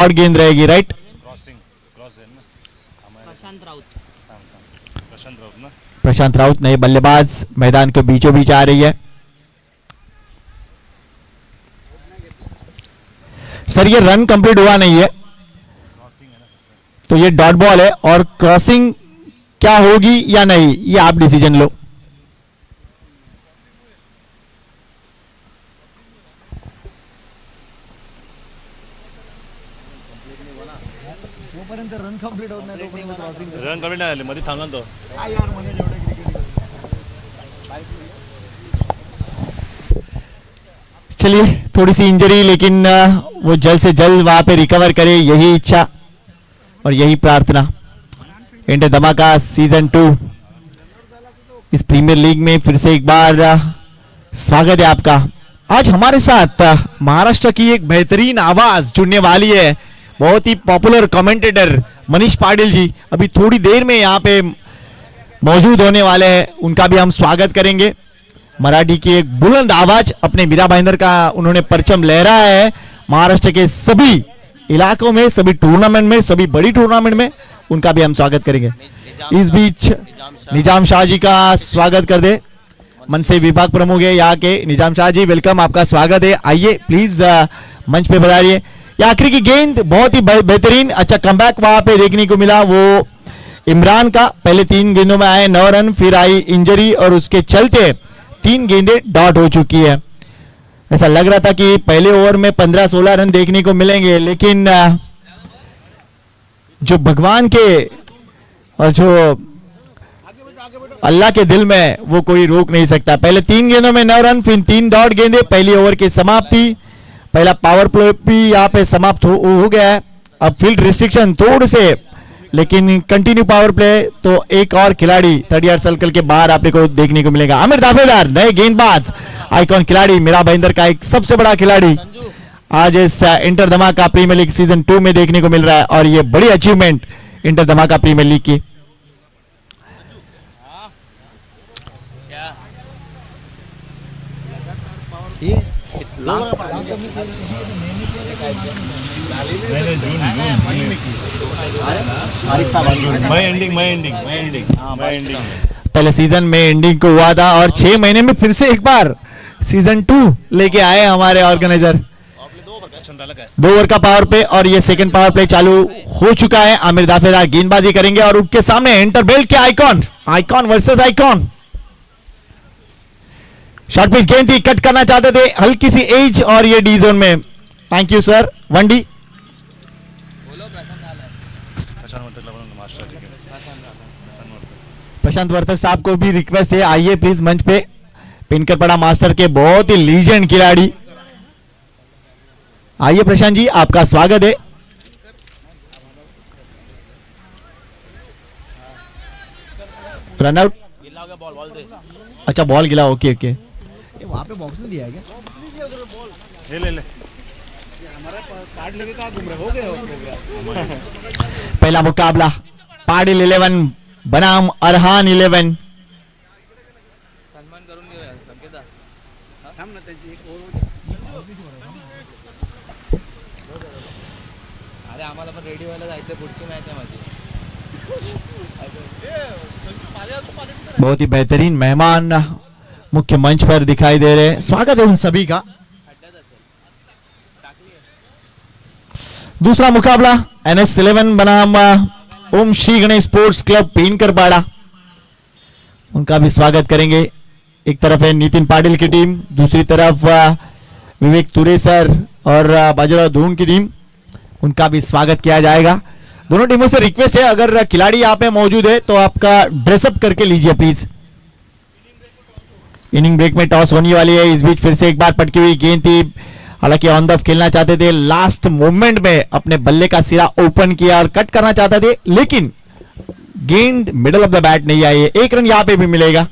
और गेंद रहेगी राइट। प्रशांत राउत नए बल्लेबाज मैदान के बीचों बीच आ रही है। सर ये रन कंप्लीट हुआ नहीं है तो ये डॉट बॉल है और क्रॉसिंग क्या होगी या नहीं ये आप डिसीजन लो। रन कंप्लीट होत नाही तोपर्यंत क्रॉसिंग रन कंप्लीट नाही झाले मध्ये थांबला तो काय यार म्हणे जेवढे क्रिकेट चलिए थोड़ी सी इंजरी लेकिन वो जल्द से जल्द वहां पे रिकवर करे यही इच्छा और यही प्रार्थना। इंटर धमाका सीजन 2 इस प्रीमियर लीग में फिर से एक बार स्वागत है आपका। आज हमारे साथ महाराष्ट्र की एक बेहतरीन आवाज जुड़ने वाली है, बहुत ही पॉपुलर कमेंटेटर मनीष पाटिल जी अभी थोड़ी देर में यहाँ पे मौजूद होने वाले हैं, उनका भी हम स्वागत करेंगे। मराठी की एक बुलंद आवाज अपने मीरा भाईंदर का उन्होंने परचम लहराया है महाराष्ट्र के सभी इलाकों में, सभी टूर्नामेंट में, सभी बड़ी टूर्नामेंट में, उनका भी हम स्वागत करेंगे। इस बीच निजाम शाह जी का स्वागत कर दे, मन से विभाग प्रमुख है यहाँ के। निजाम शाह जी वेलकम, आपका स्वागत है, आइए प्लीज मंच पे बताइए। ये आखिरी की गेंद बहुत ही बेहतरीन, अच्छा कमबैक वहां पे देखने को मिला वो इमरान का। पहले 3 गेंदों में आए 9 रन, फिर आई इंजरी और उसके चलते 3 गेंदें डॉट हो चुकी है। ऐसा लग रहा था कि पहले ओवर में 15-16 रन देखने को मिलेंगे, लेकिन जो भगवान के और जो अल्लाह के दिल में वो कोई रोक नहीं सकता। पहले 3 गेंदों में 9 रन, फिर 3 डॉट गेंदें, पहली ओवर की समाप्ति। पहला पावर प्ले भी यहाँ पे समाप्त हो गया है। अब फील्ड रिस्ट्रिक्शन थोड़े से, लेकिन कंटिन्यू पावर प्ले तो एक और खिलाड़ी 30 यार्ड सर्कल के बाहर आपको को देखने को मिलेगा। आमिर दाफेदार नए गेंदबाज, आइकॉन खिलाड़ी, मीरा भाईंदर का एक सबसे बड़ा खिलाड़ी आज इस inter Dhamaka premier league season 2 में देखने को मिल रहा है और ये बड़ी achievement inter Dhamaka premier league की। पहले सीजन में एंडिंग को हुआ था और 6 महीने में फिर से एक बार सीजन 2 लेके आए हमारे ऑर्गेनाइजर। 2 ओवर का पावर प्ले और ये सेकंड पावर प्ले चालू हो चुका है। आमिर दाफेदार गेंदबाजी करेंगे और उनके सामने इंटरबेल्ट के icon versus icon. Short pitch गेंद थी, कट करना चाहते थे, हल्की सी एज और ये डी जोन में। Thank you sir. 1D Prashant Vartak साहब को भी रिक्वेस्ट है, आइए प्लीज मंच पे। पिनकर पड़ा मास्टर के बहुत ही लीजेंड खिलाड़ी, आइए प्रशांत जी, आपका स्वागत है। रनआउट, अच्छा बॉल गिला, ओके ओके। वहां पे बॉक्स में दिया है क्या? ले हमारा कार्ड लेके कहां घूम रहे हो गए? पहला मुकाबला पाटिल 11 बनाम अरहान 11। सन्मान करून घेऊया संकेता थांब ना त्यांची एक अरे आम्हाला पण रेडी व्हायला जायचं, पुढची मॅच आहे माझी। बहुत ही बेहतरीन मेहमान मुख्य मंच पर दिखाई दे रहे हैं, स्वागत है उन सभी का। दूसरा मुकाबला NS11 बनाम ओम श्री गणेश स्पोर्ट्स क्लब पेनकरपाड़ा, उनका भी स्वागत करेंगे। एक तरफ है नितिन पाटिल की टीम, दूसरी तरफ विवेक तुरे सर और बाजीराव धून की टीम, उनका भी स्वागत किया जाएगा। दोनों टीमों से रिक्वेस्ट है, अगर खिलाड़ी यहाँ पे मौजूद है तो आपका ड्रेसअप करके लीजिए प्लीज। इनिंग ब्रेक में टॉस होने वाली है। इस बीच फिर से एक बार पटकी हुई गेंद थी, हालांकि ऑन द खेलना चाहते थे, लास्ट मोमेंट में अपने बल्ले का सिरा ओपन किया और कट करना चाहते थे, लेकिन गेंद मिडल ऑफ द बैट नहीं आई है। 1 रन यहां पे भी मिलेगा।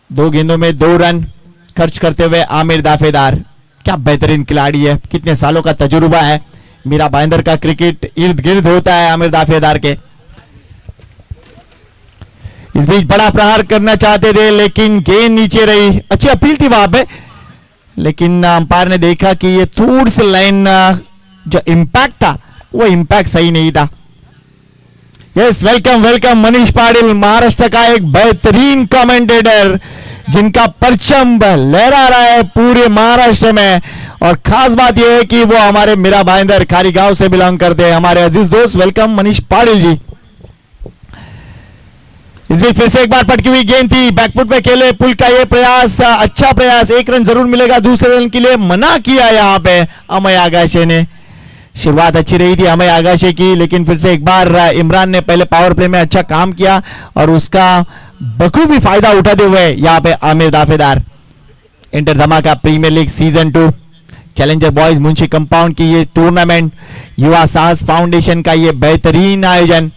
2 गेंदों में 2 रन खर्च करते हुए आमिर दाफेदार, क्या बेहतरीन खिलाड़ी है, कितने सालों का तजुर्बा है। मीरा भाईंदर का क्रिकेट इर्द गिर्द होता है आमिर दाफेदार के। इस बीच बड़ा प्रहार करना चाहते थे, लेकिन गेंद नीचे रही। अच्छी अपील थी वहां पे, लेकिन अंपायर ने देखा कि ये थोड़ी सी लाइन जो इंपैक्ट था वो इम्पैक्ट सही नहीं था। Yes, welcome welcome Manish Patil, Maharashtra का एक बेहतरीन कमेंटेटर जिनका परचम लहरा रहा है पूरे महाराष्ट्र में। और खास बात यह है कि वो हमारे मीरा भाईंदर खारी गांव से बिलोंग करते हैं। हमारे अजीज दोस्त, वेलकम मनीष पाटिल जी। इस बीच फिर से एक बार पटकी हुई गेंद थी, बैकफुट पे खेले, पुल का ये प्रयास, अच्छा प्रयास, एक रन जरूर मिलेगा दूसरे रन के लिए, मना किया यहाँ पे अमय आगाशे ने। शुरुआत अच्छी रही थी अमय आगाशे की, लेकिन फिर से एक बार इमरान ने पहले पावर प्ले में अच्छा काम किया और उसका बखूबी फायदा उठाते हुए यहाँ पे Aamir Dafedar. Inter Dhamaka premier league season 2 challenger boys Munshi compound की ये टूर्नामेंट, युवा साहस फाउंडेशन का ये बेहतरीन आयोजन।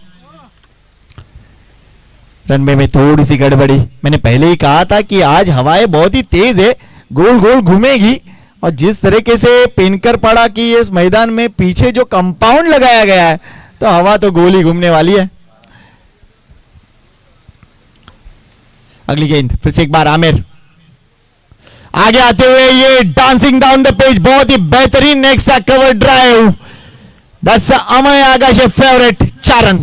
रनवे में थोड़ी सी गड़बड़ी, मैंने पहले ही कहा था कि आज हवाएं बहुत ही तेज है, गोल गोल घूमेगी। और जिस तरीके से पिनकर पड़ा कि इस मैदान में पीछे जो कंपाउंड लगाया गया है, तो हवा तो गोल ही घूमने वाली है। अगली गेंद फिर से एक बार आमिर आगे आते हुए, ये डांसिंग डाउन द पेज, बहुत ही बेहतरीन नेक्स्ट कवर ड्राइव। दस अमय आगाशे फेवरेट, 4 रन।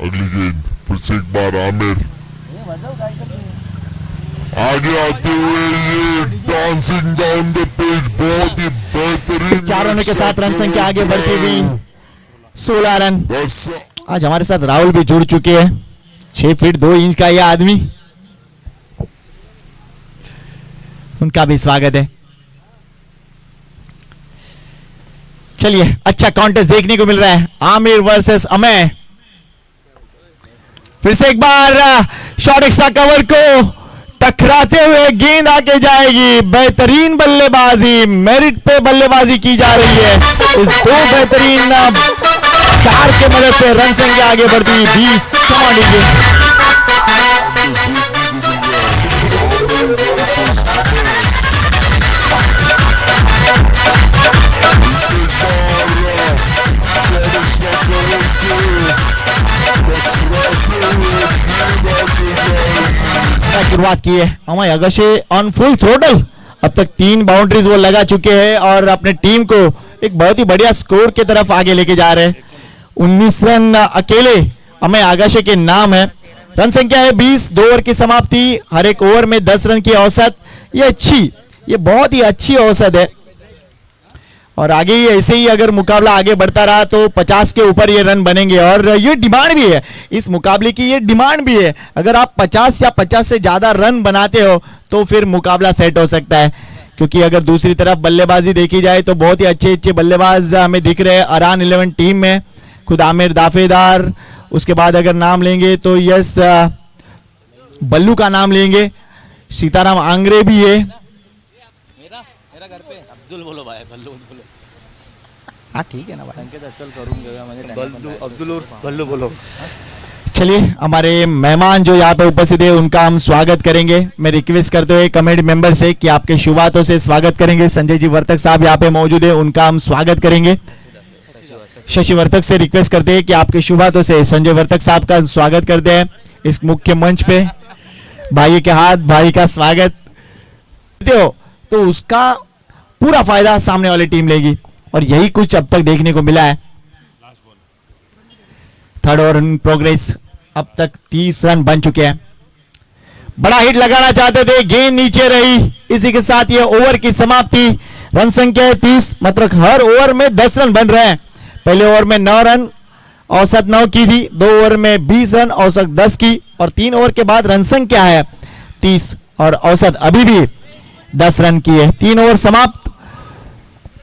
अगली गेंद फिर से एक बार आमिर आगे आते हुए, ये डांसिंग डाउन द पेज, बहुत ही बेहतरीन 4 रनों के साथ रन संख्या आगे बढ़ती हुई 16 रन। आज हमारे साथ राहुल भी जुड़ चुके हैं, 6 फीट 2 इंच का यह आदमी, उनका भी स्वागत है। चलिए, अच्छा कॉन्टेस्ट देखने को मिल रहा है, आमिर वर्सेस अमय। फिर से एक बार शॉर्ट एक्स्ट्रा कवर को टकराते हुए गेंद आके जाएगी। बेहतरीन बल्लेबाजी, मेरिट पे बल्लेबाजी की जा रही है। इस 2 बेहतरीन चार के मदद से रन संख्या आगे बढ़ती है 20। शुरुआत की है Amay Agashe on full throttle, अब तक 3 बाउंड्रीज वो लगा चुके हैं और अपने टीम को एक बहुत ही बढ़िया स्कोर की तरफ आगे लेके जा रहे हैं। 19 रन अकेले अमय आगाशे के नाम है। रन संख्या है 20, 2 ओवर की समाप्ति, हर एक ओवर में 10 रन की औसत। ये बहुत ही अच्छी औसत है और आगे ही ऐसे ही अगर मुकाबला आगे बढ़ता रहा तो 50 के ऊपर ये रन बनेंगे। और ये डिमांड भी है इस मुकाबले की, ये डिमांड भी है, अगर आप 50 या 50 से ज्यादा रन बनाते हो तो फिर मुकाबला सेट हो सकता है। क्योंकि अगर दूसरी तरफ बल्लेबाजी देखी जाए तो बहुत ही अच्छे अच्छे बल्लेबाज हमें दिख रहे हैं अरान 11 टीम में। खुद आमिर दाफेदार, उसके बाद अगर नाम लेंगे तो यस बल्लू का नाम लेंगे, सीताराम आंग्रे भी है। मेरा घर पे अब्दुल बोलो भाई, बल्लू बोलो। हाँ ठीक है ना भाई, संकेत अचल करून घेऊया म्हणजे बल्लू अब्दुल और बल्लू बोलो। चलिए, हमारे मेहमान जो यहाँ पे उपस्थित है उनका हम स्वागत करेंगे। मैं रिक्वेस्ट करते हुए कमेटी मेंबर से कि आपके शुभ हाथों से स्वागत करेंगे। संजय जी वर्तक साहब यहाँ पे मौजूद है, उनका हम स्वागत करेंगे। शशि वर्तक से रिक्वेस्ट करते हैं कि आपके शुभ हाथों से संजय वर्तक साहब का स्वागत करते हैं इस मुख्य मंच पे। भाई के हाथ, भाई का स्वागत हो तो उसका पूरा फायदा सामने वाली टीम लेगी और यही कुछ अब तक देखने को मिला है। 3rd ओवर इन प्रोग्रेस, अब तक 30 रन बन चुके हैं। बड़ा हिट लगाना चाहते थे, गेंद नीचे रही, इसी के साथ ये ओवर की समाप्ति। रन संख्या है 30, मतलब हर ओवर में 10 रन बन रहे हैं। पहले ओवर में 9 रन औसत 9 की थी, 2 ओवर में 20 रन औसत 10 की और 3 ओवर के बाद रन संख्या है 30 और औसत अभी भी 10 रन की है। 3 ओवर समाप्त,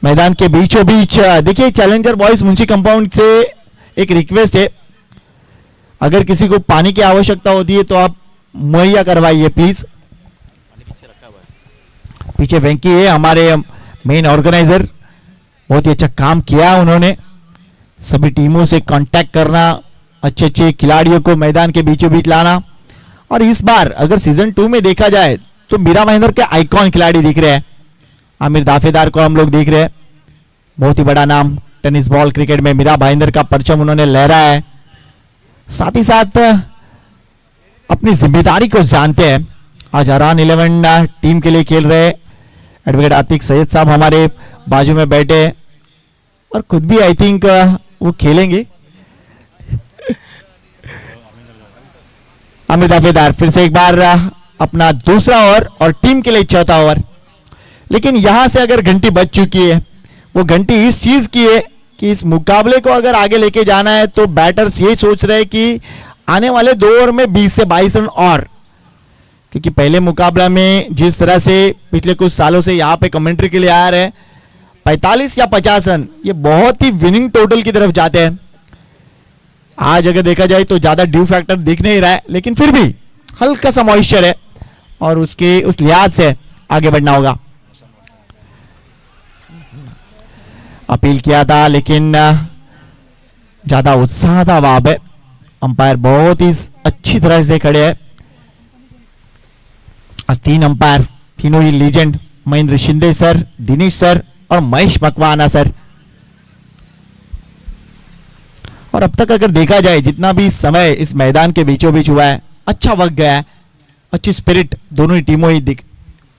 मैदान के बीचों बीच। देखिए, चैलेंजर बॉयज मुंशी कंपाउंड से एक रिक्वेस्ट है, अगर किसी को पानी की आवश्यकता होती है तो आप मुहैया करवाइए प्लीज। पीछे वेंकी है हमारे मेन ऑर्गेनाइजर, बहुत ही अच्छा काम किया उन्होंने। सभी टीमों से कांटेक्ट करना, अच्छे अच्छे खिलाड़ियों को मैदान के बीचों बीच लाना। और इस बार अगर सीजन 2 में देखा जाए तो मीरा भाईंदर के आइकॉन खिलाड़ी दिख रहे हैं। आमिर दाफेदार को हम लोग देख रहे हैं, बहुत ही बड़ा नाम टेनिस बॉल क्रिकेट में मीरा भाईंदर का परचम उन्होंने लहराया है। साथ ही साथ अपनी जिम्मेदारी को जानते हैं। आज अरान 11 टीम के लिए खेल रहे एडवोकेट आतिक सैयद साहब हमारे बाजू में बैठे, और खुद भी आई थिंक वो खेलेंगे। आमिर दाफेदार फिर से एक बार अपना दूसरा ओवर और टीम के लिए चौथा ओवर। लेकिन यहां से अगर घंटी बज चुकी है, वो घंटी इस चीज की है कि इस मुकाबले को अगर आगे लेके जाना है तो बैटर्स ये सोच रहे हैं कि आने वाले 2 ओवर में 20 से 22 रन और, क्योंकि पहले मुकाबला में जिस तरह से पिछले कुछ सालों से यहां पे कमेंट्री के लिए आ रहे हैं 45 या 50 रन, ये बहुत ही विनिंग टोटल की तरफ जाते हैं। आज अगर देखा जाए तो ज्यादा ड्यू फैक्टर दिख नहीं रहा है, लेकिन फिर भी हल्का सा मॉइस्चर है और उसके उस लिहाज से आगे बढ़ना होगा। अपील किया था लेकिन ज्यादा उत्साह था वहां पे। अंपायर बहुत ही अच्छी तरह से खड़े हैं। आज 3 अंपायर, तीनों ही legend, Mahendra Shinde sir, Dinesh sir और महेश मकवाना सर। और अब तक अगर देखा जाए जितना भी समय इस मैदान के बीचों बीच हुआ है, अच्छा वक्त गया है, अच्छी स्पिरिट दोनों ही टीमों ही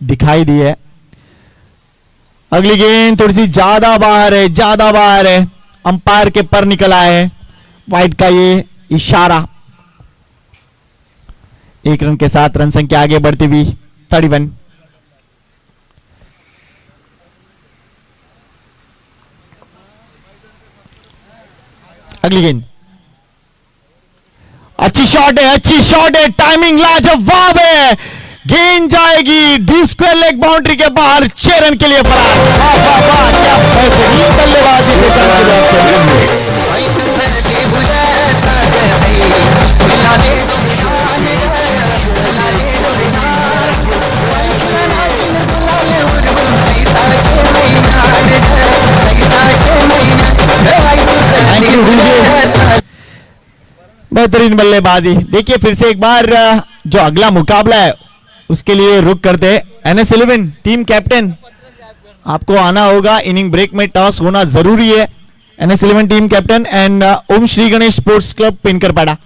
दिखाई दी है। अगली गेंद थोड़ी सी ज्यादा बाहर है, अंपायर के पर निकल आए है, वाइड का ये इशारा। 1 रन के साथ रन संख्या आगे बढ़ती हुई 31। अगली गेंद अच्छी शॉट है, टाइमिंग लाजवाब है, गेंद जाएगी डीप स्क्वायर लेग बाउंड्री के बाहर, 6 रन के लिए फरार। वाह वाह वाह, क्या बेहतरीन बल्लेबाजी प्रशांत की तरफ से। बेहतरीन बल्लेबाजी। देखिए फिर से एक बार जो अगला मुकाबला है उसके लिए रुक करते हैं। NS11 टीम कैप्टन, आपको आना होगा, इनिंग ब्रेक में टॉस होना जरूरी है। NS11 टीम कैप्टन एंड ओम श्री गणेश स्पोर्ट्स क्लब पिनकरपाड़ा।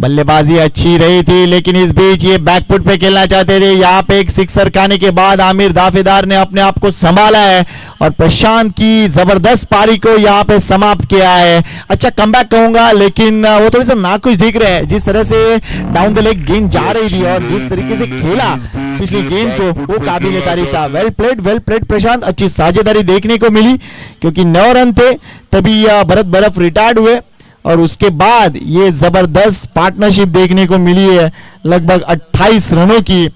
बल्लेबाजी अच्छी रही थी लेकिन इस बीच ये बैकफुट पे खेलना चाहते थे। यहाँ पे एक सिक्सर खाने के बाद आमिर दाफेदार ने अपने आप को संभाला है और प्रशांत की जबरदस्त पारी को यहाँ पे समाप्त किया है। अच्छा कमबैक कहूंगा, लेकिन वो थोड़ी सा नाखुश दिख रहे हैं। जिस तरह से डाउन द लेग गेंद जा रही थी और जिस तरीके से खेला पिछली गेंद को, वो काबिल तारीफ था। वेल प्लेड प्रशांत। अच्छी साझेदारी देखने को मिली क्योंकि 9 रन थे तभी भरत बर्फ रिटायर्ड हुए और उसके बाद ये जबरदस्त पार्टनरशिप देखने को मिली है लगभग 28 रनों की।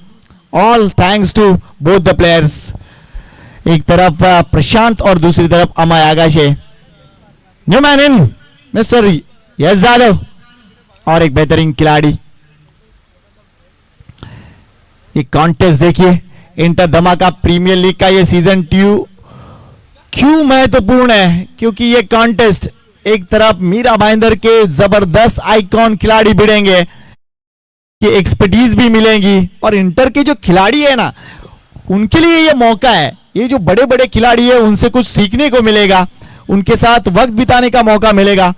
All thanks to both the players. एक तरफ प्रशांत और दूसरी तरफ Amay Agashe. New man in mister Yash Yadav और एक बेहतरीन खिलाड़ी। ये कॉन्टेस्ट देखिए, इंटर धमाका प्रीमियर लीग का ये सीजन 2 क्यों महत्वपूर्ण है, क्योंकि ये कॉन्टेस्ट एक तरफ मीरा भाईंदर के जबरदस्त आइकॉन खिलाड़ी भिड़ेंगे, कि एक्सपर्टीज भी मिलेंगी और इंटर के जो खिलाड़ी है ना उनके लिए ये मौका है। ये जो बड़े बड़े खिलाड़ी है उनसे कुछ सीखने को मिलेगा, उनके साथ वक्त बिताने का मौका मिलेगा,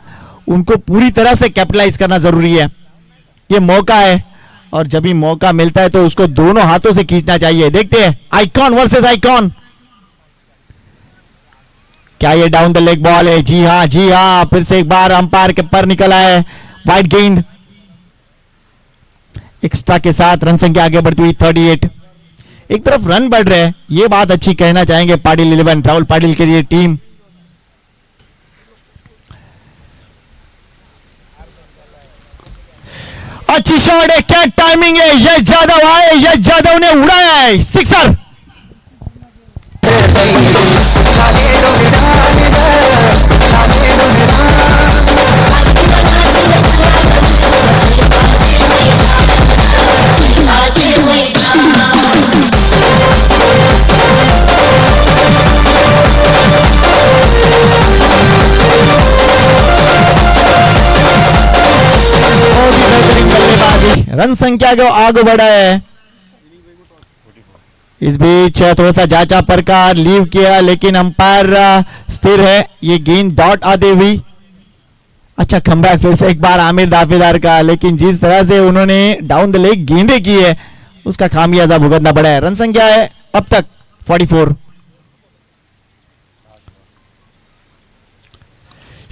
उनको पूरी तरह से कैपिटलाइज करना जरूरी है। ये मौका है और जब भी मौका मिलता है तो उसको दोनों हाथों से खींचना चाहिए। देखते हैं आइकॉन वर्सेस आइकॉन। क्या ये डाउन द लेग बॉल है? जी हाँ, फिर से एक बार अंपायर के पर निकला है, वाइड गेंद। एक्स्ट्रा के साथ रन संख्या आगे बढ़ती हुई 38। एक तरफ रन बढ़ रहे हैं, ये बात अच्छी कहना चाहेंगे पाटिल 11 राहुल पाटिल के लिए टीम। अच्छी शॉट है, क्या टाइमिंग है, यश यादव आए, यश यादव ने उड़ाया है सिक्सर। रन संख्या को आगे बढ़ा है। इस बीच थोड़ा सा जांचा प्रकार लीव किया लेकिन अंपायर स्थिर है। ये गेंद डॉट आते हुई। अच्छा कमबैक फिर से एक बार आमिर दाफेदार का, लेकिन जिस तरह से उन्होंने डाउन द लेग गेंदें की है उसका खामियाजा भुगतना पड़ा है। रन संख्या है अब तक 44।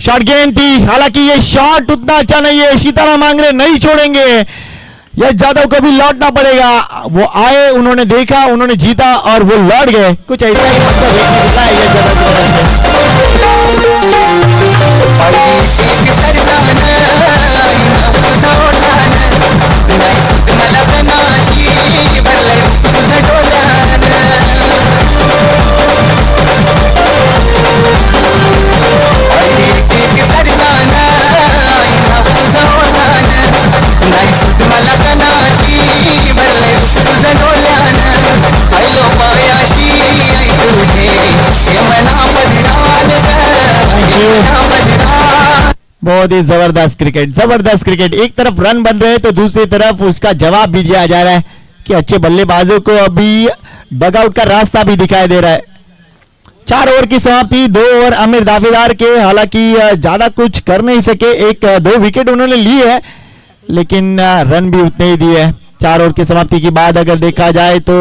शॉट गेंद थी, हालांकि ये शॉट उतना अच्छा नहीं है, सीताराम आंग्रे नहीं छोड़ेंगे, यश जादव को भी लौटना पड़ेगा। वो आए, उन्होंने देखा, उन्होंने जीता और वो लौट गए, कुछ ऐसा ही मतलब देखने मिलता है यश जादव की बहुत ही जबरदस्त क्रिकेट, जबरदस्त क्रिकेट। एक तरफ रन बन रहे हैं तो दूसरी तरफ उसका जवाब भी दिया जा रहा है कि अच्छे बल्लेबाजों को अभी डगआउट का रास्ता भी दिखाई दे रहा है। 4 ओवर की समाप्ति, 2 ओवर आमिर दावेदार के, हालांकि ज्यादा कुछ कर नहीं सके, 1-2 विकेट उन्होंने ली है लेकिन रन भी उतने ही दिए हैं। 4 ओवर की समाप्ति के बाद अगर देखा जाए तो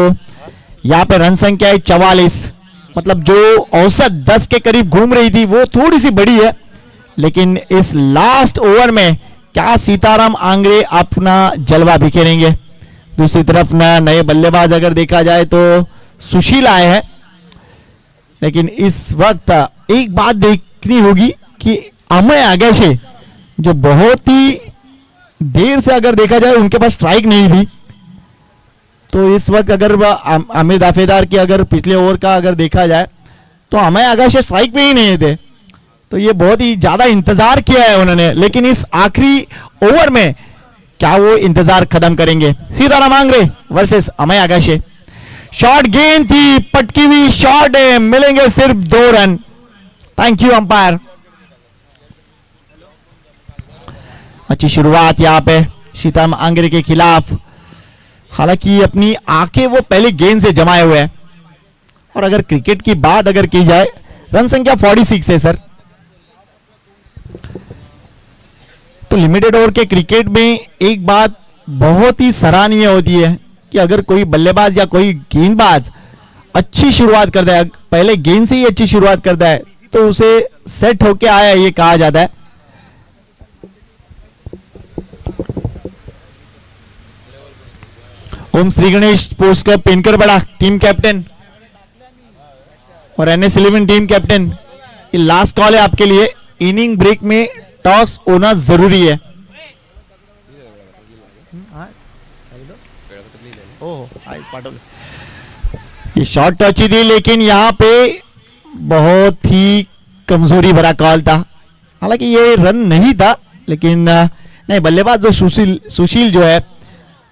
यहाँ पे रन संख्या है 44, मतलब जो औसत 10 के करीब घूम रही थी वो थोड़ी सी बड़ी है, लेकिन इस लास्ट ओवर में क्या सीताराम आंग्रे अपना जलवा बिखेरेंगे। दूसरी तरफ नए बल्लेबाज अगर देखा जाए तो सुशील आए हैं, लेकिन इस वक्त एक बात देखनी होगी कि अमय आगेशे जो बहुत ही देर से अगर देखा जाए उनके पास स्ट्राइक नहीं थी, तो इस वक्त अगर आमिर दावेदार की अगर पिछले ओवर का अगर देखा जाए तो अमय आगेशे स्ट्राइक पे ही नहीं थे, तो ये बहुत ही ज्यादा इंतजार किया है उन्होंने, लेकिन इस आखिरी ओवर में क्या वो इंतजार खत्म करेंगे। सीताराम आंग्रे वर्सेस अमय आगेशे, शॉट गेंद थी, पटकी हुई शॉट है, मिलेंगे सिर्फ 2 रन। Thank you umpire. अच्छी शुरुआत यहाँ पे सीताराम आंग्रे के खिलाफ, हालांकि अपनी आंखें वो पहले गेंद से जमाए हुए हैं। और अगर क्रिकेट की बात अगर की जाए, रन संख्या 46 है सर, तो लिमिटेड ओवर के क्रिकेट में एक बात बहुत ही सराहनीय होती है कि अगर कोई बल्लेबाज या कोई गेंदबाज अच्छी शुरुआत करता है, पहले गेंद से ही अच्छी शुरुआत करता है, तो उसे सेट होके आया ये कहा जाता है। ओम श्री गणेश पोस्ट क्लब पेनकर बड़ा टीम कैप्टन और NS11 टीम कैप्टन, ये लास्ट कॉल है आपके लिए। इनिंग ब्रेक में टॉस होना जरूरी है। ये शॉर्ट टच ही थी, लेकिन यहाँ पे बहुत ही कमजोरी भरा कॉल था। हालांकि ये रन नहीं था, लेकिन नहीं, बल्लेबाज जो सुशील जो है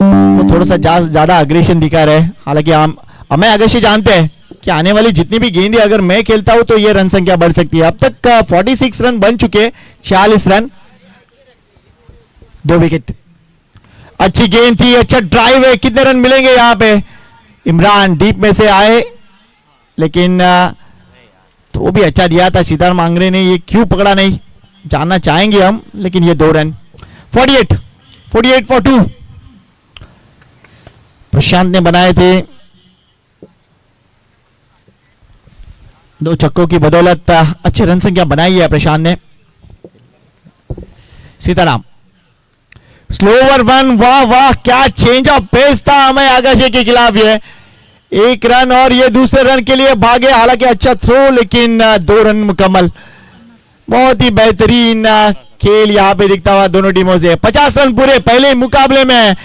वो थोड़ा सा ज्यादा अग्रेशन दिखा रहे हैं। हालांकि हम अमय आगेशे जानते हैं कि आने वाली जितनी भी गेंदें अगर मैं खेलता हूं तो ये रन संख्या बढ़ सकती है। अब तक 46 रन बन चुके, 46 रन, 2 विकेट। अच्छी गेंद थी, अच्छा ड्राइव है, कितने रन मिलेंगे यहाँ पे। इमरान डीप में से आए, लेकिन तो वो भी अच्छा दिया था सीताराम आंग्रे ने, ये क्यों पकड़ा नहीं जानना चाहेंगे हम, लेकिन ये 2 रन। 48 for 2 प्रशांत ने बनाए थे। 2 छक्कों की बदौलत अच्छे रन संख्या बनाई है प्रशांत ने। सीताराम स्लो ओवर 1, वाह वाह क्या चेंज ऑफ पेस था अमय आगेशे के खिलाफ। ये 1 रन और ये दूसरे रन के लिए भागे, हालांकि अच्छा थ्रो, लेकिन 2 रन मुकम्मल। बहुत ही बेहतरीन खेल यहां पे दिखता हुआ दोनों टीमों से। 50 रन पूरे पहले मुकाबले में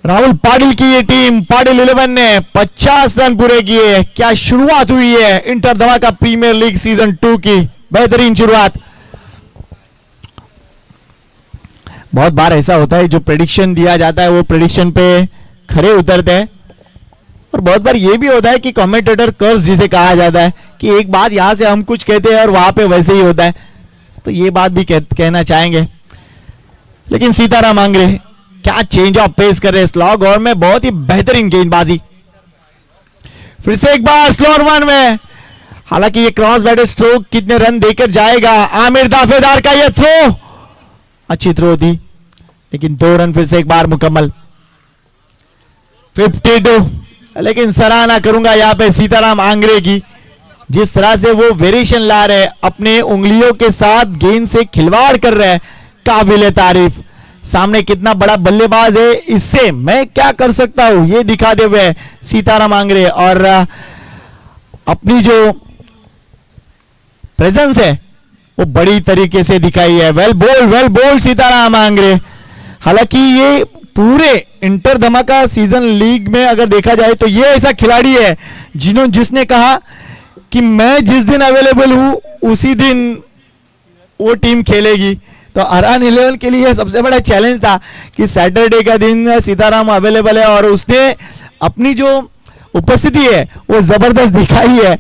राहुल पाटिल की ये टीम, पाटिल 11 ने 50 रन पूरे किए। क्या शुरुआत हुई है inter Dhamaka premier league season 2 की, बेहतरीन शुरुआत। बहुत बार ऐसा होता है जो प्रेडिक्शन दिया जाता है वो प्रेडिक्शन पे खरे उतरते हैं, और बहुत बार ये भी होता है कि कमेंटेटर कर्स जिसे कहा जाता है कि एक बात यहां से हम कुछ कहते हैं और वहां पे वैसे ही होता है, तो ये बात भी कहना चाहेंगे। लेकिन सीताराम आंग्रे क्या चेंज ऑफ पेस कर रहे हैं स्लॉग ओवर में, बहुत ही बेहतरीन गेंदबाजी। फिर से एक बार स्लोअर 1 में, हालांकि ये क्रॉस बैटेड स्ट्रोक कितने रन देकर जाएगा। आमिर दावेदार का ये थ्रो, अच्छी थ्रो थी, लेकिन 2 रन फिर से एक बार मुकम्मल। 52, लेकिन सराहना करूंगा यहां पे सीताराम आंग्रे की, जिस तरह से वो वेरिएशन ला रहे हैं, अपने उंगलियों के साथ गेंद से खिलवाड़ कर रहे हैं, काबिल तारीफ। सामने कितना बड़ा बल्लेबाज है, इससे मैं क्या कर सकता हूं ये दिखाते हुए सीताराम आंग्रे, और अपनी जो प्रेजेंस है वो बड़ी तरीके से दिखाई है। वेल बोल सीताराम आंग्रे। हालांकि ये पूरे इंटर धमाका सीजन लीग में अगर देखा जाए तो ये ऐसा खिलाड़ी है जिसने कहा कि मैं जिस दिन अवेलेबल हूं उसी दिन वो टीम खेलेगी। तो अरान 11 के लिए सबसे बड़ा चैलेंज था कि सैटरडे का दिन सीताराम अवेलेबल है और उसने अपनी जो उपस्थिति है वो जबरदस्त दिखाई है।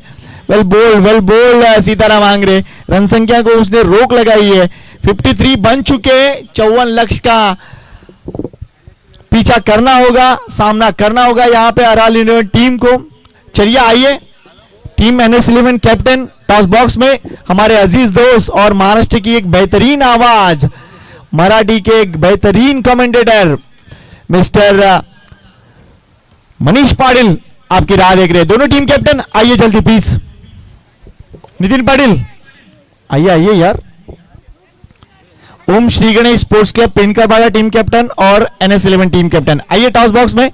वेल बोल सीताराम आंग्रे। रन संख्या को उसने रोक लगाई है। 53 बन चुके, 54 लक्ष्य का पीछा करना होगा, सामना करना होगा यहाँ पे अरान 11 टीम को। चलिए आइए, team NS11 captain toss box में हमारे अजीज दोस्त और महाराष्ट्र की एक बेहतरीन आवाज, मराठी के एक बेहतरीन कमेंटेटर मिस्टर मनीष पाटिल आपकी राह देख रहे हैं। दोनों टीम कैप्टन आइए जल्दी प्लीज। नितिन पाटिल आइए यार। Om Shri Ganesh sports club Penkarpada team captain और NS11 टीम कैप्टन आइए टॉस बॉक्स में।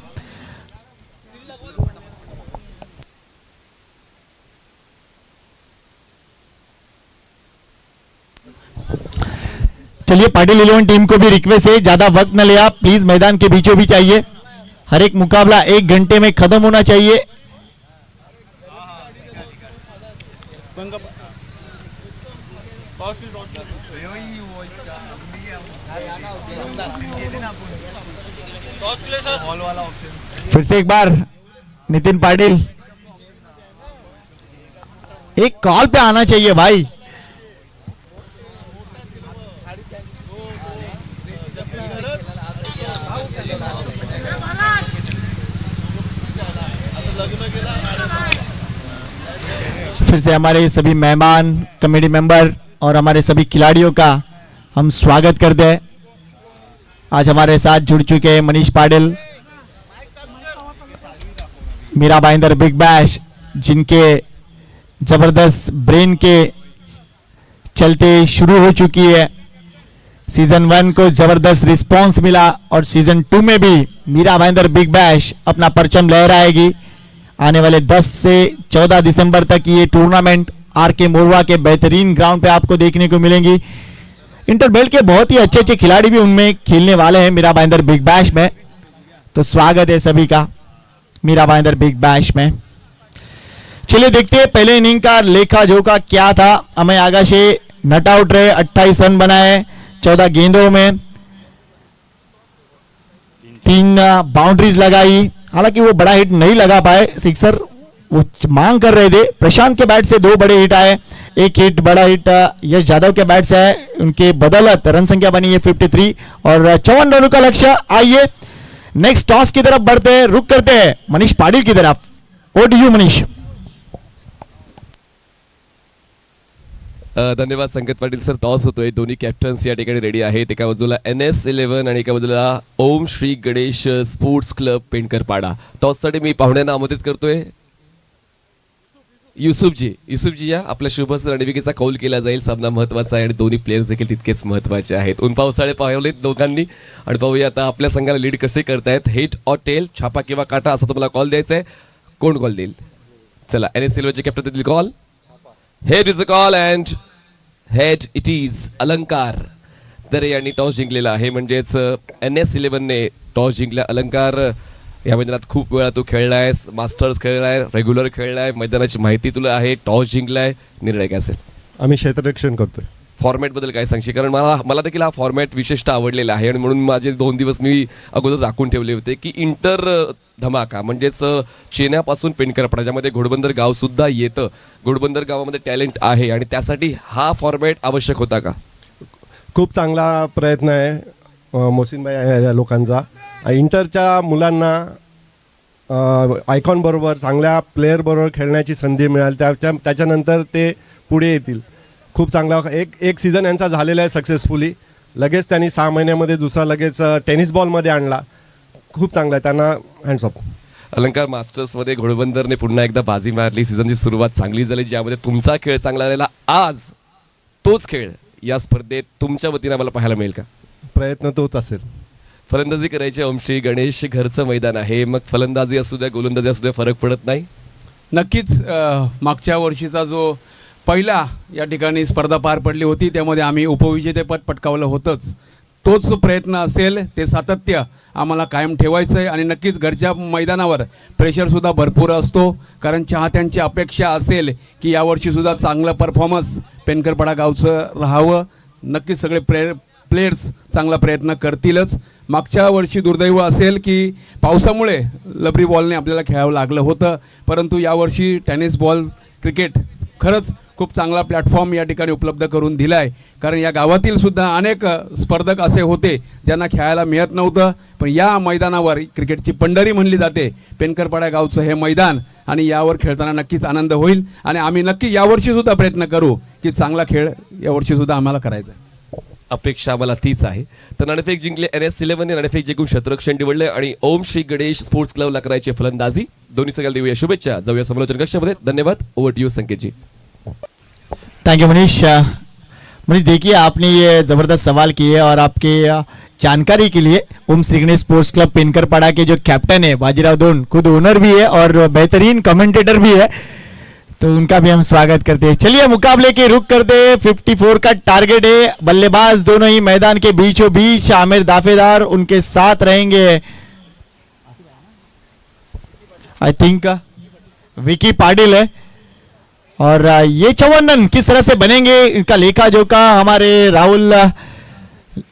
चलिए पाटिल 11 टीम को भी रिक्वेस्ट है, ज्यादा वक्त न ले आप प्लीज, मैदान के बीचों बीच आइए। हर एक मुकाबला 1 घंटे में खत्म होना चाहिए। फिर से एक बार नितिन पाटिल, एक कॉल पे आना चाहिए भाई। फिर से हमारे सभी मेहमान, कमेटी मेंबर और हमारे सभी खिलाड़ियों का हम स्वागत करते हैं। आज हमारे साथ जुड़ चुके हैं मनीष पाटिल, मीरा भाईंदर बिग बैश, जिनके जबरदस्त ब्रेन के चलते शुरू हो चुकी है। सीजन 1 को जबरदस्त रिस्पांस मिला और सीजन 2 में भी मीरा भाईंदर बिग बैश अपना परचम लहराएगी। आने वाले 10 से 14 दिसंबर तक ये टूर्नामेंट RK मोरवा के बेहतरीन ग्राउंड पे आपको देखने को मिलेंगी। इंटरबेल्ट के बहुत ही अच्छे अच्छे खिलाड़ी भी उनमें खेलने वाले हैं मीरा भाईंदर बिग बैश में। तो स्वागत है सभी का मीरा भाईंदर बिग बैश में। चलिए देखते हैं पहले इनिंग का लेखा जोखा क्या था। अमय आगाशे नट आउट रहे, 28 रन बनाए 14 गेंदों में, 3 बाउंड्रीज लगाई। हालांकि वो बड़ा हिट नहीं लगा पाए, सिक्सर वो मांग कर रहे थे। प्रशांत के बैट से 2 बड़े हिट आए, एक हिट बड़ा हिट यश यादव के बैट से है, उनके बदौलत रन संख्या बनी है 53 और 54 रनों का लक्ष्य। आइए नेक्स्ट टॉस की तरफ बढ़ते हैं, रुक करते हैं मनीष पाटिल की तरफ। Over to you Manish. धन्यवाद संकेत पाटील सर. टॉस होतोय, दोन्ही कॅप्टन्स या ठिकाणी रेडी आहेत. एका बाजूला NS11 आणि एका बाजूला ओम श्री गणेश स्पोर्ट्स क्लब पेंडकरपाडा. टॉससाठी मी पाहुण्यांना आमंत्रित करतोय. युसुफजी या आपल्या शुभस्थ रणविकेचा कौल केला जाईल. सामना महत्वाचा आहे आणि दोन्ही प्लेयर्स देखील तितकेच महत्वाचे आहेत. ऊन पावसाळे पाहिलेत दोघांनी आणि पाहूया आता आपल्या संघाला लीड कसे करतायत. हेट और टेल, छापा किंवा काटा असा तुम्हाला कॉल द्यायचा आहे. कोण कॉल देईल? चला NS11 चे कॅप्टन देतील call. Head is a call and head it is. अलंकार तर यांनी टॉस जिंकलेला आहे, म्हणजेच NS11 ने टॉस जिंकला. अलंकार या मैदानात खूप वेळा तू खेळलाय, मास्टर्स खेळलाय, रेग्युलर खेळलाय, मैदानाची माहिती तुला आहे, टॉस जिंकलाय. निर्णय काय असेल? आम्ही क्षेत्ररक्षण करतोय. फॉर्मॅट बद्दल काय सांगशील? कारण मला देखील हा फॉर्मॅट विशेषतः आवडलेला आहे आणि म्हणून माझे 2 दिवस मी अगोदर राखून ठेवले होते की इंटर धमाका म्हणजेच चेन्यापासून पेंडकरपाडा, ज्यामध्ये घोडबंदर गाव सुद्धा येतं. घोडबंदर गावामध्ये टॅलेंट आहे आणि त्यासाठी हा फॉर्मॅट आवश्यक होता का? खूप चांगला प्रयत्न आहे मोहसिनभाई या लोकांचा. इंटरच्या मुलांना आयकॉन बरोबर, चांगल्या प्लेयर बरोबर खेळण्याची संधी मिळाली. त्याच्यानंतर ते पुढे येतील. खूप चांगला एक सीझन यांचा झालेला आहे सक्सेसफुली. लगेच त्यांनी 6 महिन्यामध्ये दुसरा लगेच टेनिस बॉलमध्ये आणला. खूप चांगला आहे, त्यांना हँड्स ऑफ. अलंकार मास्टर्समध्ये घोडबंदरने पुन्हा एकदा बाजी मारली. सीझनची सुरुवात चांगली झाली, ज्यामध्ये तुमचा खेळ चांगला राहिला. आज तोच खेळ या स्पर्धेत तुमच्या वतीने आम्हाला पाहायला मिळेल का? प्रयत्न तोच असेल. फलंदाजी करायची ओमश्री गणेश, घरचं मैदान आहे, मग फलंदाजी असू द्या गोलंदाजी असू द्या फरक पडत नाही. नक्कीच मागच्या वर्षीचा जो पहिला या ठिकाणी स्पर्धा पार पडली होती त्यामध्ये आम्ही उपविजेतेपद पटकावलं होतंच. तोच प्रयत्न असेल, ते सातत्य आम्हाला कायम ठेवायचं आहे. आणि नक्कीच घरच्या मैदानावर प्रेशरसुद्धा भरपूर असतो, कारण चाहत्यांची अपेक्षा असेल की यावर्षीसुद्धा चांगलं परफॉर्मन्स पेनकरपाडा गावचं राहावं. नक्कीच सगळे प्लेयर्स चांगला प्रयत्न करतीलच. मागच्या वर्षी दुर्दैव असेल की पावसामुळे लबरी बॉलने आपल्याला खेळावं लागलं होतं, परंतु यावर्षी टेनिस बॉल क्रिकेट खरंच खूप चांगला प्लॅटफॉर्म या ठिकाणी उपलब्ध करून दिला आहे. कारण या गावातील सुद्धा अनेक स्पर्धक असे होते ज्यांना खेळायला मिळत नव्हतं, पण या मैदानावर क्रिकेटची पंढरी म्हणली जाते पेनकरपाडा गावचं हे मैदान, आणि यावर खेळताना नक्कीच आनंद होईल. आणि आम्ही नक्की यावर्षीसुद्धा प्रयत्न करू की चांगला खेळ यावर्षीसुद्धा आम्हाला करायचा आहे. अपेक्षा आम्हाला तीच आहे. तर नाणेफेक जिंकले NS11 ने, नाणेफेक जिंकून शतरक्षण निवडले आणि ओम श्री गणेश स्पोर्ट्स क्लबला करायची फलंदाजी. दोन्ही सगळ्याला देऊया शुभेच्छा. जाऊया समालोचन कक्षामध्ये. धन्यवाद. Over to you Sanket ji. Thank you Manish. Manish देखिए आपने ये ज़बरदस्त सवाल किए और आपके जानकारी के लिए ओम श्री गणेश स्पोर्ट्स क्लब पेनकरपाड़ा के जो कैप्टन है बाजीराव दोन, खुद ओनर भी है और बेहतरीन कमेंटेटर भी है, तो उनका भी हम स्वागत करते हैं. चलिए मुकाबले की रुख करते हैं. 54 का टारगेट है. बल्लेबाज दोनों ही मैदान के बीचों बीच. आमिर दाफेदार उनके साथ रहेंगे. आई थिंक विकी पाटिल है. और ये 54 रन किस तरह से बनेंगे, इनका लेखा जोखा हमारे राहुल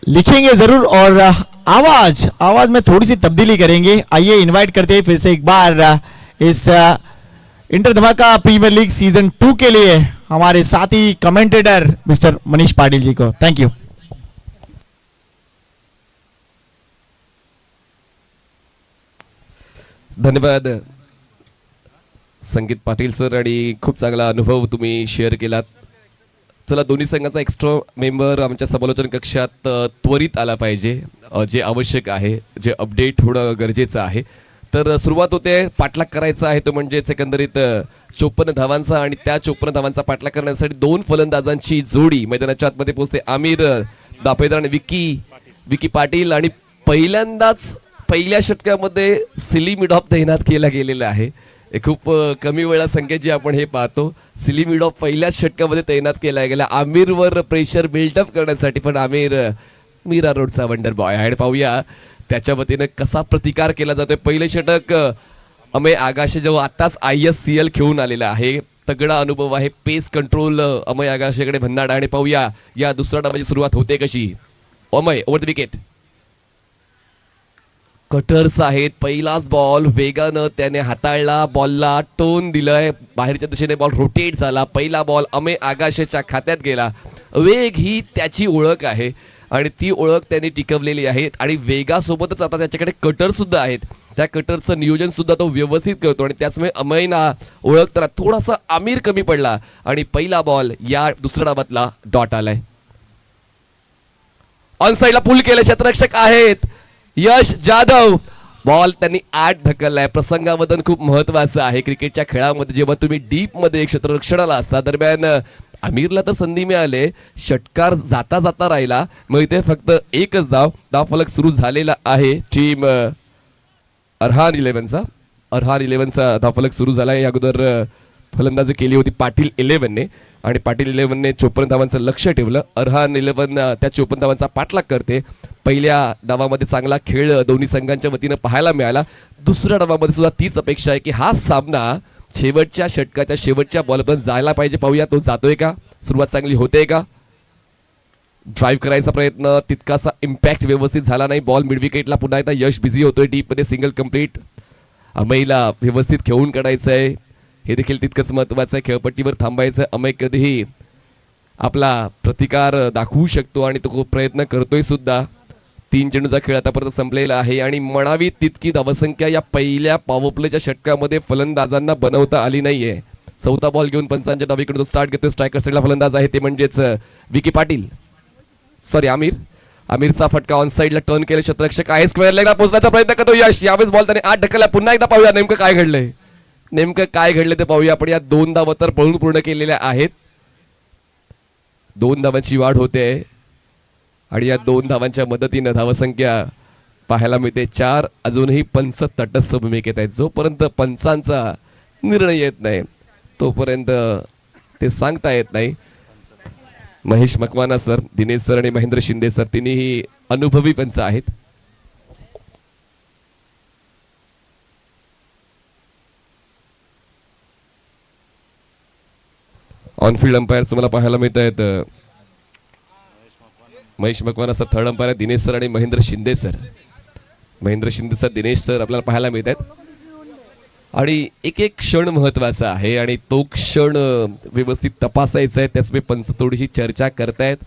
लिखेंगे जरूर. और आवाज में थोड़ी सी तब्दीली करेंगे. आइए इनवाइट करते हैं फिर से एक बार इस inter Dhamaka premier league season 2 के लिए हमारे साथी कमेंटेटर मिस्टर मनीष पाटिल जी को. Thank you. धन्यवाद संकेत पाटील सर, आणि खूप चांगला अनुभव तुम्ही शेअर केलात. चला, दोन्ही संघाचा एक्स्ट्रा मेंबर आमच्या समालोचन कक्षात त्वरित आला पाहिजे, जे आवश्यक आहे, जे अपडेट होणं गरजेचं आहे. तर सुरुवात होते. पाठलाग करायचा आहे तो म्हणजे एकंदरीत 54 धावांचा, आणि त्या 54 धावांचा पाठलाग करण्यासाठी दोन फलंदाजांची जोडी मैदानाच्या आतमध्ये पोहोचते. आमिर दाफेदार आणि विकी पाटील. आणि पहिल्यांदाच पहिल्या षटकामध्ये सिली मिडॉफ तैनात केला गेलेला आहे. खूप कमी वेळा संकेतजी आपण हे पाहतो. सिली मिडॉफ पहिल्याच षटकामध्ये तैनात केला गेला आमिरवर प्रेशर बिल्डअप करण्यासाठी. पण आमिर मीरा रोडचा वंडर बॉय आहे, आणि पाहूया त्याच्या वतीने कसा प्रतिकार केला जातोय. पहिले षटक अमय आगाशे जो आताच ISCL खेळून आलेला आहे, तगडा अनुभव आहे, पेस कंट्रोल अमय आगाशेकडे भन्नाट. आणि पाहूया या दुसऱ्या डावाची सुरुवात होते कशी. Amay over the wicket. Cutters आहेत. पहिलाच बॉल वेगानं त्याने हाताळला, बॉलला टोन दिलंय, बाहेरच्या दिशेने बॉल रोटेट झाला. पहिला बॉल अमय आगाशेच्या खात्यात गेला. वेग ही त्याची ओळख आहे आणि ती ओळख त्यांनी टिकवलेली आहे. आणि वेगासोबतच आता त्याच्याकडे कटर सुद्धा आहेत. त्या कटरचं नियोजन सुद्धा तो व्यवस्थित करतो, आणि त्याचमुळे अमयना ओळखताना थोडासा आमिर कमी पडला, आणि पहिला बॉल या दुसऱ्या डावातला डॉट आलाय. ऑन साइडला पुल केले क्षेत्ररक्षक आहेत यश जाधव. बॉल त्यांनी आत ढकललाय. प्रसंगावधन खूप महत्वाचं आहे क्रिकेटच्या खेळामध्ये. जेव्हा तुम्ही डीप मध्ये क्षेत्ररक्षणाला असता, दरम्यान आमिरला तर संधी मिळाले, षटकार जाता जाता राहिला, मग इथे फक्त एकच धाव फलक सुरू झालेला आहे. टीम अरहान 11चा धावफलक सुरू झाला आहे. अगोदर फलंदाजी केली होती पाटील 11ने, आणि पाटील 11ने 54 धावांचं लक्ष ठेवलं. अरहान 11 त्या 54 धावांचा पाठलाग करते. पहिल्या डावामध्ये चांगला खेळ दोन्ही संघांच्या वतीनं पाहायला मिळाला. दुसऱ्या डावामध्ये सुद्धा तीच अपेक्षा आहे की हा सामना शेवटच्या षटकाच्या शेवटच्या बॉलपर्यंत जायला पाहिजे. पाहूया तो जातोय का, सुरुवात चांगली होते का. ड्राईव्ह करायचा प्रयत्न, तितकासा इम्पॅक्ट व्यवस्थित झाला नाही. बॉल मिड विकेटला पुन्हा एकदा यश बिझी होतोय. डीप मध्ये सिंगल कंप्लीट. अमयला व्यवस्थित खेळून काढायचं आहे, हे देखील तितकंच महत्वाचं आहे. खेळपट्टीवर थांबायचं. अमय कधीही आपला प्रतिकार दाखवू शकतो आणि तो प्रयत्न करतोय सुद्धा. 3 चेंडूचा खेळ आतापर्यंत संपलेला आहे, आणि म्हणावी तितकी धावसंख्या या पहिल्या पॉवर प्लेच्या षटकामध्ये फलंदाजांना बनवता आली नाहीये. चौथा बॉल घेऊन पंचांच्या डावीकडून स्टार्ट घेतोय. स्ट्रायकर साईडला फलंदाज आहे ते म्हणजेच विकी पाटील, सॉरी आमिर. आमिरचा फटका ऑन साईडला टर्न केले, क्षेत्ररक्षक आहे, स्क्वेअर लेगला पोहोचण्याचा प्रयत्न करतो यश. यावेळेस बॉल त्याने आत ढकलला. पुन्हा एकदा पाहूया नेमकं काय घडलंय, नेमकं काय घडलं ते पाहूया. आपण या 2 धावा तर पळून पूर्ण केलेल्या आहेत. 2 धावांची वाढ होते आणि या 2 धावांच्या मदतीनं धावसंख्या पाहायला मिळते 4. अजूनही पंच तटस्थ भूमिकेत आहेत. जोपर्यंत पंचांचा निर्णय येत नाही तोपर्यंत ते सांगता येत नाही. महेश मकवाना सर, दिनेश सर आणि महेंद्र शिंदे सर तिन्ही अनुभवी पंच आहेत. ऑनफिल्ड अंपायर तुम्हाला पाहायला मिळत आहेत Mahesh Makwana sir third umpire, Dinesh sir आणि Mahendra Shinde sir. Mahendra Shinde sir, Dinesh sir आपल्याला पाहायला मिळत आहेत. आणि एक एक क्षण महत्वाचा आहे आणि तो क्षण व्यवस्थित तपासायचा आहे. त्याचमुळे पंच थोडीशी चर्चा करतायत.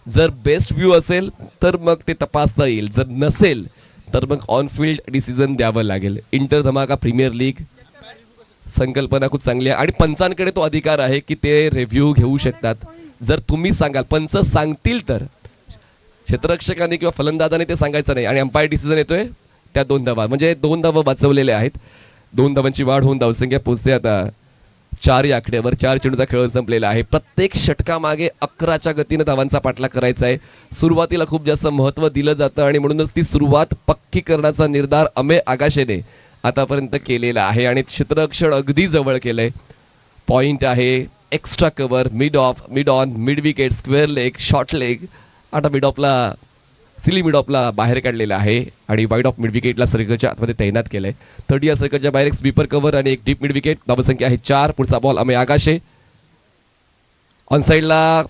जर बेस्ट व्ह्यू असेल तर मग ते तपासता येईल, जर नसेल तर मग ऑनफिल्ड डिसिजन द्यावं लागेल. इंटर धमाका प्रीमियर लीग संकल्पना खूप चांगली आहे आणि पंचांकडे तो अधिकार आहे की ते रिव्ह्यू घेऊ शकतात. जर तुम्ही सांगाल, पंच सांगतील तर, क्षेत्ररक्षकांनी किंवा फलंदाजाने ते सांगायचं नाही आणि अंपायर डिसिजन येतोय त्या 2 धावा, म्हणजे 2 धावा वाचवलेल्या आहेत. 2 धावांची वाढ होऊन धावसंख्या पोहोचते आता 4 या आकड्यावर. 4 चेंडूचा खेळ संपलेला आहे. प्रत्येक षटकामागे 11च्या गतीने धावांचा पाठलाग करायचा आहे. सुरुवातीला खूप जास्त महत्त्व दिलं जातं आणि म्हणूनच ती सुरुवात पक्की करण्याचा निर्धार अमेय आगाशेने आतापर्यंत केलेला आहे आणि क्षेत्ररक्षण अगदी जवळ केलंय. पॉइंट आहे, extra cover, mid of, mid on, mid wicket, square leg, short leg. आता मिड ऑफला, सिली मिड ऑफला बाहेर काढलेला आहे आणि वाईड ऑफ मिड विकेटला सर्कलच्या आतमध्ये तैनात केलंय. 30 या सर्कलच्या बाहेर एक स्वीपर कव्हर आणि एक डीप मिड विकेट. धावसंख्या आहे 4. पुढचा बॉल अमेय आगाशे ऑन साईडला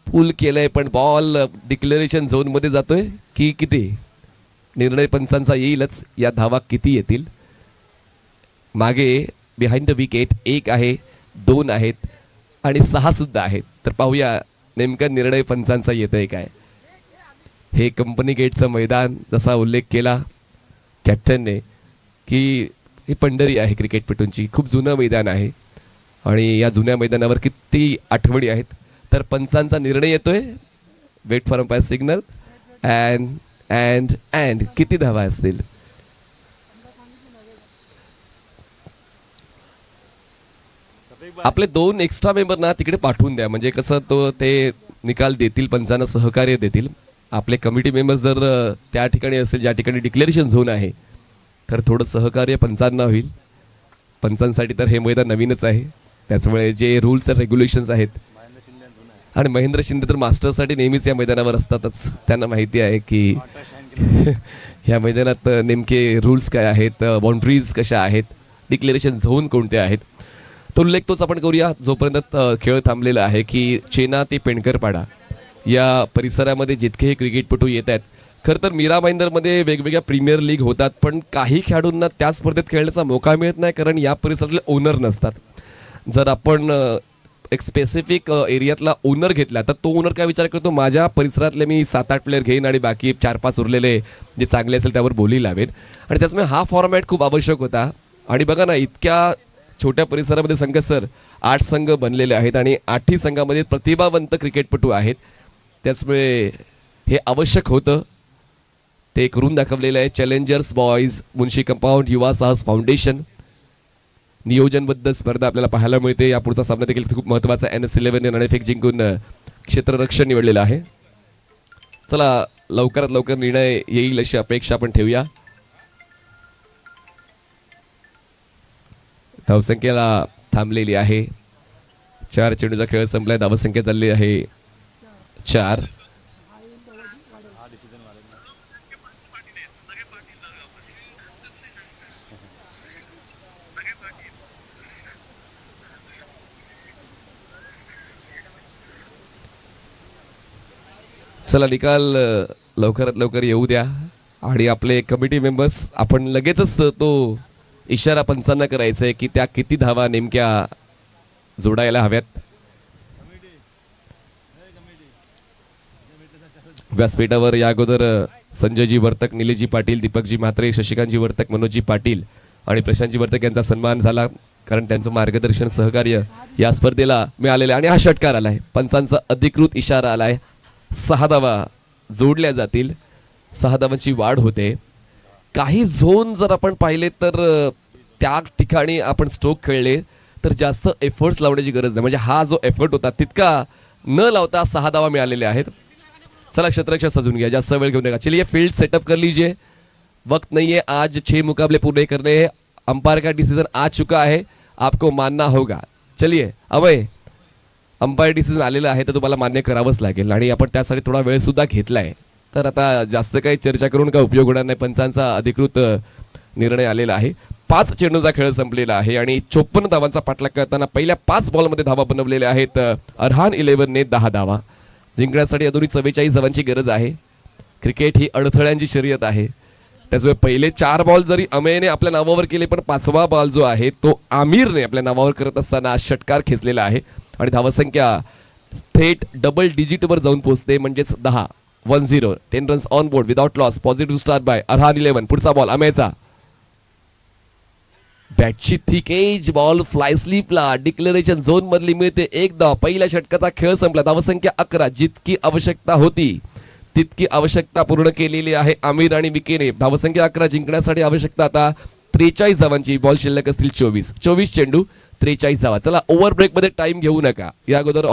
पुल केलंय पण बॉल डिक्लेरेशन झोन मध्ये जातोय की किती, निर्णय पंचांचा येईलच. या धावा किती येतील. मागे बिहाइंड द विकेट 1 आहे, 2 आहेत आणि 6 सुद्धा आहेत. तर पाहूया नेमका निर्णय पंचांचा येतोय काय. हे कंपनी गेटचं मैदान, जसा उल्लेख केला कॅप्टनने की ही पंढरी आहे क्रिकेटपटूंची, खूप जुनं मैदान आहे आणि या जुन्या मैदानावर किती आठवणी आहेत. तर पंचांचा निर्णय येतोय. Wait for umpire signal. And किती धावा असतील. आपले 2 एक्स्ट्रा मेंबर ना तिकडे पाठवून द्या, म्हणजे कसं तो ते निकाल देतील, पंचांना सहकार्य देतील. आपले कमिटी मेंबर जर त्या ठिकाणी असेल ज्या ठिकाणी डिक्लेरेशन झोन आहे तर थोडं सहकार्य पंचांना होईल. पंचांसाठी तर हे मैदान नवीनच आहे, त्याच्यामुळे जे रूल्स अँड रेग्युलेशन्स आहेत आणि महेंद्र शिंदे तर मास्टर्ससाठी नेहमीच या मैदानावर असतातच. त्यांना माहिती आहे की ह्या मैदानात नेमके रूल्स काय आहेत, बाउंड्रीज कशा आहेत, डिक्लेरेशन झोन कोणते आहेत. तो उल्लेख तोच आपण करूया जोपर्यंत खेळ थांबलेला आहे की चेना ते पेणकरपाडा या परिसरामध्ये जितकेही क्रिकेटपटू येत आहेत. खरं तर मीरा भाईंदरमध्ये वेगवेगळ्या प्रीमियर लीग होतात पण काही खेळाडूंना त्या स्पर्धेत खेळण्याचा मौका मिळत नाही कारण या परिसरातले ओनर नसतात. जर आपण एक स्पेसिफिक एरियातला ओनर घेतला तर तो ओनर काय विचार करतो, माझ्या परिसरातले मी 7-8 प्लेयर घेईन आणि बाकी 4-5 उरलेले जे चांगले असेल त्यावर बोली लावेन. आणि त्याच्यामुळे हा फॉर्मॅट खूप आवश्यक होता. आणि बघा ना, इतक्या छोट्या परिसरामध्ये संघ सर 8 संघ बनलेले आहेत आणि 8ही संघामध्ये प्रतिभावंत क्रिकेटपटू आहेत. त्याचमुळे हे आवश्यक होतं, ते करून दाखवलेलं आहे. चॅलेंजर्स बॉईज, मुन्शी कंपाऊंड, युवा साहस फाउंडेशन नियोजनबद्ध स्पर्धा आपल्याला पाहायला मिळते. यापुढचा सामना देखील खूप महत्त्वाचा. NS11 नाणेफेक जिंकून क्षेत्ररक्षण निवडलेलं आहे. चला लवकरात लवकर निर्णय येईल अशी अपेक्षा आपण ठेवूया. धावसंख्येला थांबलेली आहे. 4 चेंडूचा खेळ संपलाय. धावसंख्या चालली आहे 4. चला निकाल लवकरात लवकर येऊ द्या आणि आपले कमिटी मेंबर्स आपण लगेचच तो इशारा पंचांना करायचा आहे की त्या किती धावा नेमक्या जोडायला हव्यात. व्यासपीठावर या अगोदर संजयजी वर्तक, निलेशजी पाटील, दीपकजी म्हात्रे, शशिकांतजी वर्तक, मनोजजी पाटील आणि प्रशांतजी वर्तक यांचा सन्मान झाला कारण त्यांचं मार्गदर्शन सहकार्य या स्पर्धेला मिळालेलं आहे. आणि हा षटकार आलाय, पंचांचा अधिकृत इशारा आलाय. 6 धावा जोडल्या जातील. 6 धावांची वाढ होते. काही झोन जर आपण पाहिले तर त्या ठिकाणी आपण स्ट्रोक खेळले तर जास्त एफर्ट्स लावण्याची गरज नाही. म्हणजे हा जो एफर्ट होता तितका न लावता 6 धावा मिळालेल्या आहेत. चला क्षेत्ररक्षक सजून घ्या, जास्त वेळ घेऊ नका. चलिए फील्ड सेटअप कर लीजिए, वक्त नहीं है. आज 6 मुकाबले पूरे करने हैं. अंपायर का डिसीजन आ चुका है, आपको मानना होगा. चलिए अभय, अंपायर डिसिजन आलेला आहे तर तुम्हाला मान्य करावंच लागेल आणि आपण त्यासाठी थोडा वेळ सुद्धा घेतलाय. तर आता जास्त काही चर्चा करून काय उपयोग होणार नाही. पंचांचा अधिकृत निर्णय आलेला आहे. 5 चेंडूचा खेळ संपलेला आहे आणि 54 धावांचा पाठलाग करताना पहिल्या 5 बॉलमध्ये धावा बनवलेल्या आहेत. अरहान 11ने 10 धावा. जिंकण्यासाठी अजूनही 44 धावांची गरज आहे. क्रिकेट ही अडथळ्यांची शर्यत आहे. त्यामुळे पहिले 4 बॉल जरी अमेयने आपल्या नावावर केले पण 5वा बॉल जो आहे तो आमिरने आपल्या नावावर करत असताना षटकार खेचलेला आहे आणि धावसंख्या थेट डबल डिजिटवर जाऊन पोहोचते. म्हणजेच 10 10 runs on board without loss. Positive start by Arhan 11. पुढचा बॉल अमेयचा. बॅटची थिक एज, बॉल फ्लाय स्लिपला डिक्लेरेशन झोन मधली मिळते. एक धाव. पहिल्या षटकाचा खेळ संपला. धावसंख्या 11. जितकी आवश्यकता होती तितकी आवश्यकता पूर्ण केलेली आहे आमिर आणि विकेने. धावसंख्या 11. जिंकण्यासाठी आवश्यकता आता 43 धावांची. बॉल शिल्लक असतील 24 चेंडू 43 धावा. चला ओव्हर ब्रेक मध्ये टाइम घेऊ नका. या अगोदर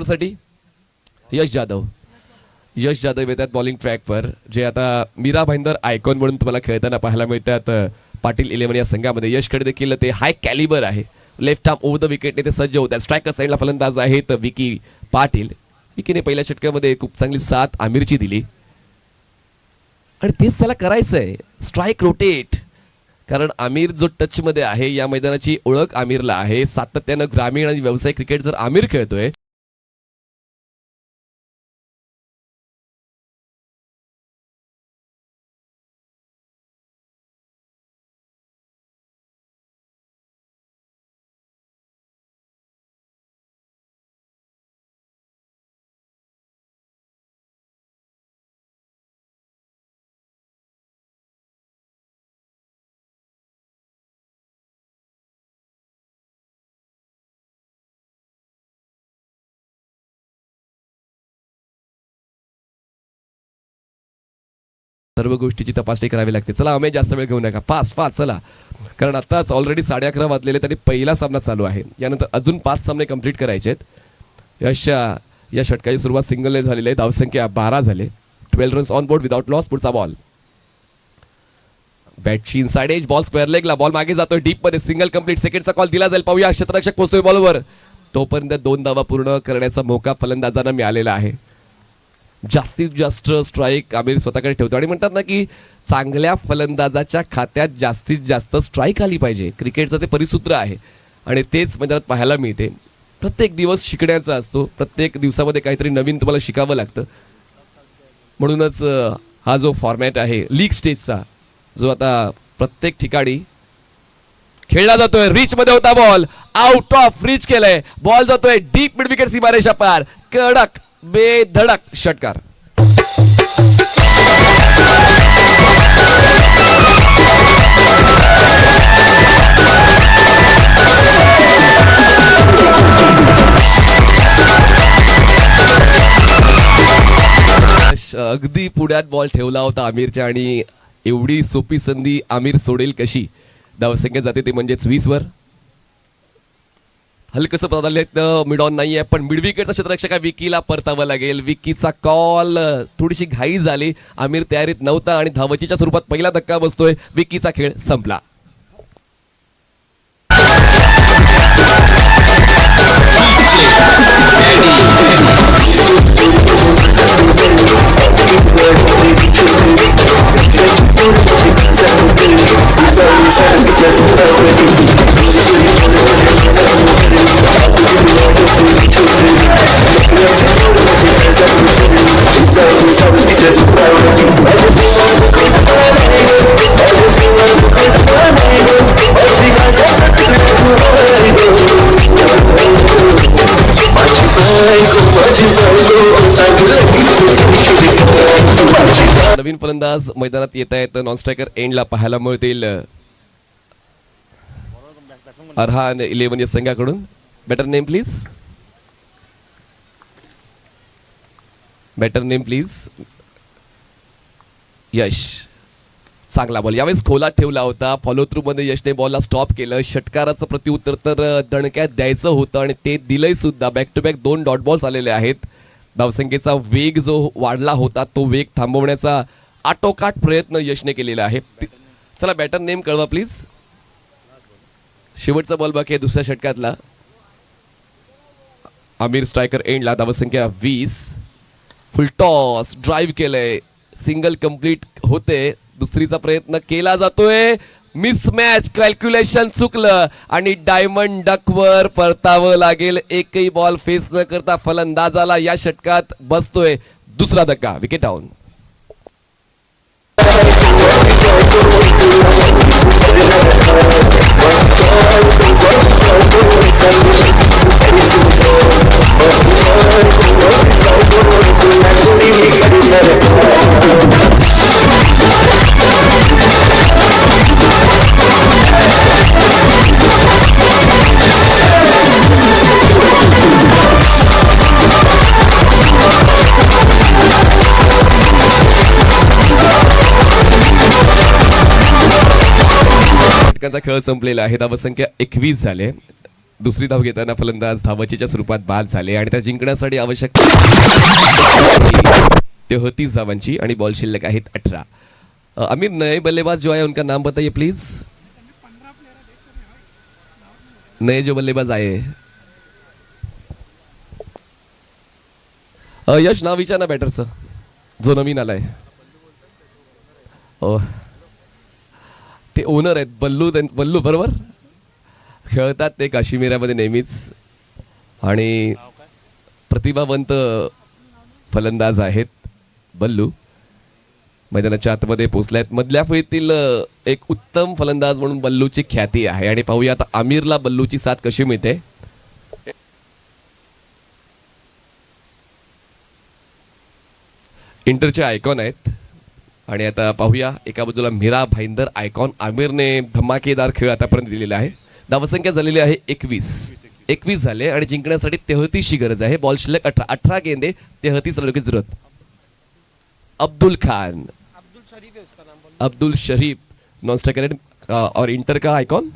साठी यश जाधव येतात बॉलिंग ट्रॅकवर. जे आता मीरा भाईंदर आयकॉन म्हणून तुम्हाला खेळताना पाहायला मिळतात पाटील 11 या संघामध्ये. यशकडे देखील ते हाय कॅलिबर आहे. लेफ्ट आर्म ओव्हर द विकेटने ते सज्ज होतात. स्ट्रायकर साईडला फलंदाज आहेत विकी पाटील. विकीने पहिल्या षटकामध्ये खूप चांगली साथ आमिरची दिली आणि तेच त्याला करायचंय. Strike rotate. कारण आमिर जो टच मध्ये आहे या मैदानाची ओळख आमिरला आहे. सातत्यानं ग्रामीण आणि व्यावसायिक क्रिकेट जर आमिर खेळतोय सर्व गोष्टीची तपासणी करावी लागते. चला आम्ही जास्त वेळ घेऊ नका. फास्ट चला, कारण आताच ऑलरेडी 11:30 वाजलेले तरी पहिला सामना चालू आहे. यानंतर अजून 5 सामने कंप्लीट करायचे आहेत. यशच्या या षटकाची सुरुवात सिंगलने झालेली आहे. धावसंख्या 12 झाले. 12 runs on board without loss. पुढचा बॉल बॅटची इनसाइड एज. बॉल स्क्वेअर लेगला. बॉल मागे जातोय डीप मध्ये. Single complete. सेकंडचा कॉल दिला जाईल. पाहूया क्षेत्ररक्षक पोहोचतोय बॉलवर. तोपर्यंत 2 धावा पूर्ण करण्याचा मौका फलंदाजांना मिळालेला आहे. जास्तीत जास्त स्ट्राईक आमिर स्वतःकडे ठेवतो आणि म्हणतात ना की चांगल्या फलंदाजाच्या खात्यात जास्तीत जास्त स्ट्राईक आली पाहिजे. क्रिकेटचं ते परिसूत्र आहे आणि तेच मैदानात पाहायला मिळते. प्रत्येक दिवस शिकण्याचा असतो. प्रत्येक दिवसामध्ये काहीतरी नवीन तुम्हाला शिकावं लागतं. म्हणूनच हा जो फॉर्मॅट आहे लीग स्टेजचा, जो आता प्रत्येक ठिकाणी खेळला जातोय. रिच मध्ये होता बॉल. आउट ऑफ रिच केलंय. बॉल जातोय डीप मिड विकेट सीमारेषा पार. कडक बेधडक षटकार. अगदी पुढ्यात बॉल ठेवला होता आमिरच्या आणि एवढी सोपी संधी आमिर सोडेल कशी. धावसंख्या जाते ते म्हणजेच 20 वर. हलकसं प्राधान्य मिड ऑन नाहीये, पण मिड विकेटचा क्षेत्ररक्षक विकीला परतावं लागेल. विकीचा कॉल, थोडीशी घाई झाली, आमिर तयारीत नव्हता आणि धावचीच्या स्वरूपात पहिला धक्का बसतोय. विकीचा खेळ संपला. नवीन फलंदाज मैदानात येत आहेत. नॉन स्ट्रायकर एंडला पाहायला मिळतील अरहान 11 या संघाकडून. Better name please. Better name please. Yash. चांगला बॉल यावेळेस खोलात ठेवला होता. फॉलो थ्रू मध्ये यशने बॉलला स्टॉप केलं. षटकाराचं प्रत्युत्तर तर दणक्यात द्यायचं होतं आणि ते दिलंय सुद्धा. Back to back 2 dot balls आलेले आहेत. धावसंख्येचा वेग जो वाढला होता तो वेग थांबवण्याचा आटोकाट प्रयत्न यशने केलेला आहे. चला बॅटर नेम कळवा प्लीज. शेवटचा बॉल बाकी आहे दुसऱ्या षटकातला. आमिर स्ट्रायकर एंडला. धावसंख्या 20. फुल टॉस. ड्राईव्ह केलंय. सिंगल कंप्लीट होते. दुसरीचा प्रयत्न केला जातोय. मिसमॅच. कॅल्क्युलेशन चुकलं आणि डायमंड डकवर परतावं लागेल. एकही बॉल फेस न करता फलंदाजाला या षटकात बसतोय दुसरा धक्का. Wicket down. खेळ संपलेला आहे. धावसंख्या 21 झाले. दुसरी धाव घेताना फलंदाज धावचीच्या स्वरूपात बाद झाले आणि त्या जिंकण्यासाठी आवश्यक 33 धावांची आणि बॉल शिल्लक आहेत 18. आमिर नए बल्लेबाज जो आहे उनका नाम बताइए प्लीज. नए जो बल्लेबाज आहे. यश नाव विचार ना बॅटरचं जो नवीन आलाय. ते ओनर आहेत बल्लू बरोबर. खेळतात ते काश्मीरामध्ये नेहमीच आणि प्रतिभावंत फलंदाज आहेत बल्लू. मैदानाच्या आतमध्ये पोहोचल्यात. मधल्या फळीतील एक उत्तम फलंदाज म्हणून बल्लूची ख्याती आहे आणि पाहूया आता आमिरला बल्लूची साथ कशी मिळते. इंटरचे आयकॉन आहेत आणि आता पाहूया एका बाजूला मीरा भाईंदर आयकॉन. आमिरने धमाकेदार खेळ आतापर्यंत दिलेला आहे. धावसंख्या झालेली आहे 21 झाले आणि जिंकण्यासाठी 33 ची गरज आहे. बॉल शिल्लक 18 गेंदे 33 रनों की जरूरत. अब्दुल खान. अब्दुल शरीफ नॉन स्ट्राइकर और इंटर का icon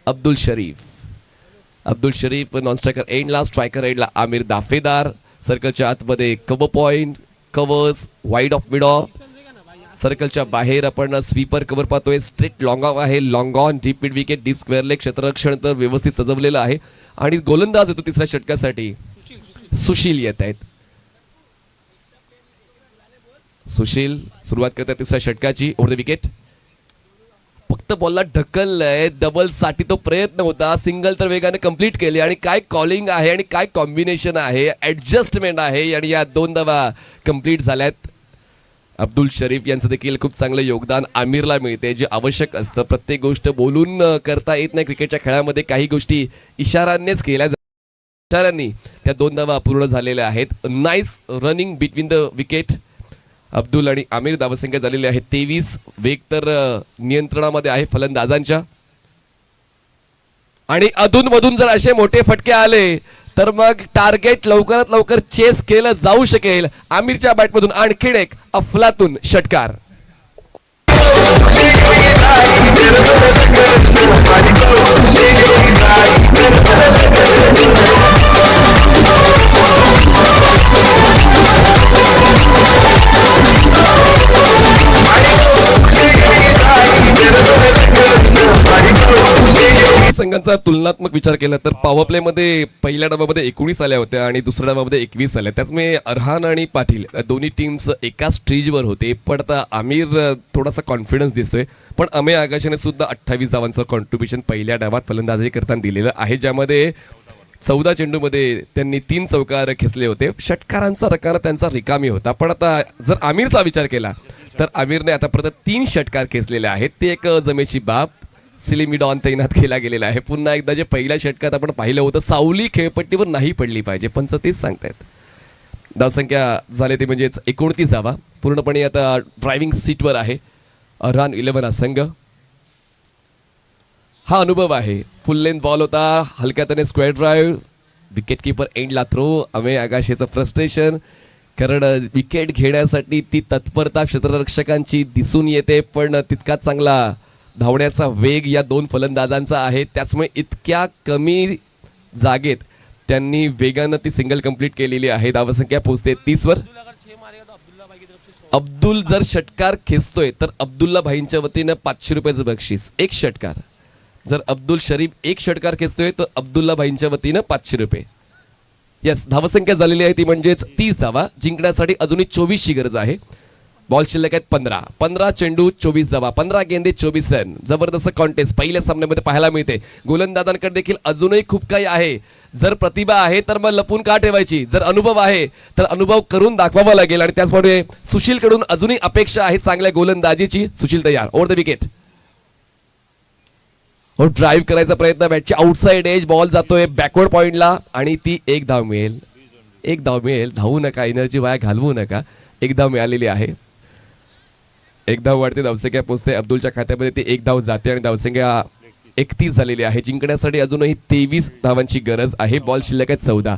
Abdul Sharif. Abdul Sharif non striker एंडला. स्ट्रायकर एंडला आमिर दाफेदार. सर्कलच्या आतमध्ये cover point covers wide of mid of. सर्कलच्या बाहेर आपण स्वीपर कव्हर पाहतोय. स्ट्रेट लॉंग ऑफ आहे. Long on deep mid wicket deep square leg. क्षेत्ररक्षण तर व्यवस्थित सजवलेलं आहे आणि गोलंदाज येतो तिसऱ्या षटकासाठी. सुशील येत आहेत. सुशील सुरुवात करतात तिसऱ्या षटकाची. Over the wicket. फक्त बॉलला ढकललंय. डबल साठी तो प्रयत्न होता. सिंगल तर वेगाने कंप्लीट केले आणि काय कॉलिंग आहे आणि काय कॉम्बिनेशन आहे. ऍडजस्टमेंट आहे आणि या 2 धावा कंप्लीट झाल्यात. अब्दुल शरीफ यांचं देखील खूप चांगलं योगदान आमिरला मिळते जे आवश्यक असतं. प्रत्येक गोष्ट बोलून करता येत नाही क्रिकेटच्या खेळामध्ये. काही गोष्टी इशाऱ्यांनीच केल्या जातात. इशाऱ्यांनी त्या 2 धावा पूर्ण झालेल्या आहेत. Nice running between the wicket. Abdul आणि आमिर. धावसंख्या झालेली आहे 23. वेग तर नियंत्रणामध्ये आहे फलंदाजांच्या आणि अधूनमधून जर असे मोठे फटके आले तर मग टार्गेट लवकरात लवकर चेस केलं जाऊ शकेल. आमिरच्या बॅटमधून आणखीन एक अफलातून षटकार. संघांचा तुलनात्मक विचार केला तर पॉवर प्ले मध्ये पहिल्या डावामध्ये 19 आल्या होत्या आणि दुसऱ्या डावामध्ये 21 आल्या. त्याचमुळे अरहान आणि पाटील दोन्ही टीम्स एकाच स्टेजवर होते. पण आता आमिर थोडासा कॉन्फिडन्स दिसतोय. पण अमेय आकाशाने सुद्धा 28 धावांचं कॉन्ट्रीब्युशन पहिल्या डावात फलंदाजी करताना दिलेलं आहे, ज्यामध्ये 14 चेंडूमध्ये त्यांनी 3 चौकार खेचले होते. षटकारांचा रकाना त्यांचा रिकामी होता. पण आता जर आमिरचा विचार केला तर आमिरने आतापर्यंत 3 षटकार खेचलेले आहेत. ते एक जमेची बाब. सिलिमिडॉन तैनात केला गेलेला आहे. पुन्हा एकदा जे पहिल्या षटकात आपण पाहिलं होतं, सावली खेळपट्टीवर नाही पडली पाहिजे, पंच तेच सांगतायत. धावसंख्या झाले ते म्हणजेच 29 धावा. पूर्णपणे आता ड्रायव्हिंग सीटवर आहे अरहान 11 हा संघ. हा अनुभव आहे. फुल लेंथ बॉल होता, हलक्यातने स्क्वेअर ड्राईव्ह, विकेट किपर एंडला थ्रो. अमेय आकाशेचं फ्रस्ट्रेशन, कारण विकेट घेण्यासाठी ती तत्परता क्षेत्ररक्षकांची दिसून येते, पण तितकाच चांगला धावण्याचा वेग या दोन फलंदाजांचा आहे. त्याचमुळे इतक्या कमी जागेत त्यांनी वेगानं ती सिंगल कंप्लीट केलेली आहे. धावसंख्या पोहोचते 30 वर. अब्दुल जर षटकार खेचतोय तर अब्दुल्ला भाईंच्या वतीनं 500 रुपयाचं बक्षीस एक षटकार. जर अब्दुल शरीफ एक षटकार खेचतोय तर अब्दुल्ला भाईंच्या वतीनं 500 रुपये. यस, धावसंख्या झालेली आहे ती म्हणजेच 30 धावा. जिंकण्यासाठी अजूनही 24 ची गरज आहे. बॉल शिल्लक आहेत 15 चेंडू 24 धावा, 15 गेंदे 24 रन. जबरदस्त कॉन्टेस्ट पहिल्या सामन्यामध्ये पाहायला मिळते. गोलंदाजांकडे देखील अजूनही खूप काही आहे. जर प्रतिभा आहे तर मग लपून का ठेवायची, जर अनुभव आहे तर अनुभव करून दाखवावा लागेल. आणि त्याचमुळे सुशील कडून अजूनही अपेक्षा आहे चांगल्या गोलंदाजीची. सुशील तयार. Over the wicket. हो, ड्राईव्ह करायचा प्रयत्न, बॅटची आउटसाइड एज, बॉल जातोय बॅकवर्ड पॉइंटला आणि ती एक धाव मिळेल. एक धाव मिळेल. धावू नका, एनर्जी वाया घालवू नका. एक धाव मिळालेली आहे. एक धाव वाढते, धावसंख्या पोहोचते अब्दुलच्या खात्यामध्ये. ती एक धाव जाते आणि धावसंख्या 31 झालेली आहे. जिंकण्यासाठी अजूनही 23 धावांची गरज आहे. बॉल शिल्लक आहेत 14.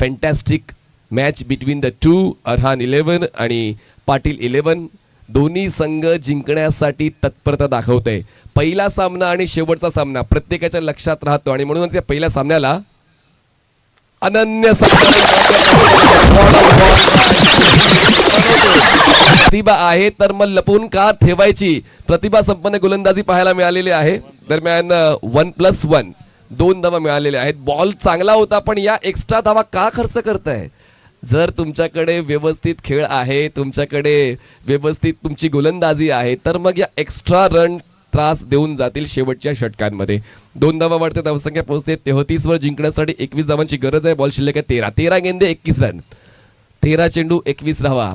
Fantastic match between the two. Arhan 11 आणि पाटील 11. दोन्ही संघ जिंकण्यासाठी तत्परता दाखवतोय. पहिला सामना आणि शेवटचा सामना प्रत्येकाच्या लक्षात राहतो आणि म्हणूनच या पहिल्या सामन्याला अनन्य प्रतिभा आहे तर मग लपून का ठेवायची. प्रतिभा संपन्न गोलंदाजी पाहायला मिळालेली आहे. दरम्यान 1+1 2 धावा मिळालेल्या आहेत. बॉल चांगला होता पण या एक्स्ट्रा धावा का खर्च करताय. जर तुमच्याकडे व्यवस्थित खेळ आहे, तुमच्याकडे व्यवस्थित तुमची गोलंदाजी आहे तर मग या एक्स्ट्रा रन त्रास देऊन जातील शेवटच्या षटकांमध्ये. 2 धावा वाढते, धावसंख्या पोहोचते 33 वर. जिंकण्यासाठी 21 धावांची गरज आहे. बॉल शिल्लक आहे 13 गेंदे 21 रन, 13 चेंडू 21 धावा.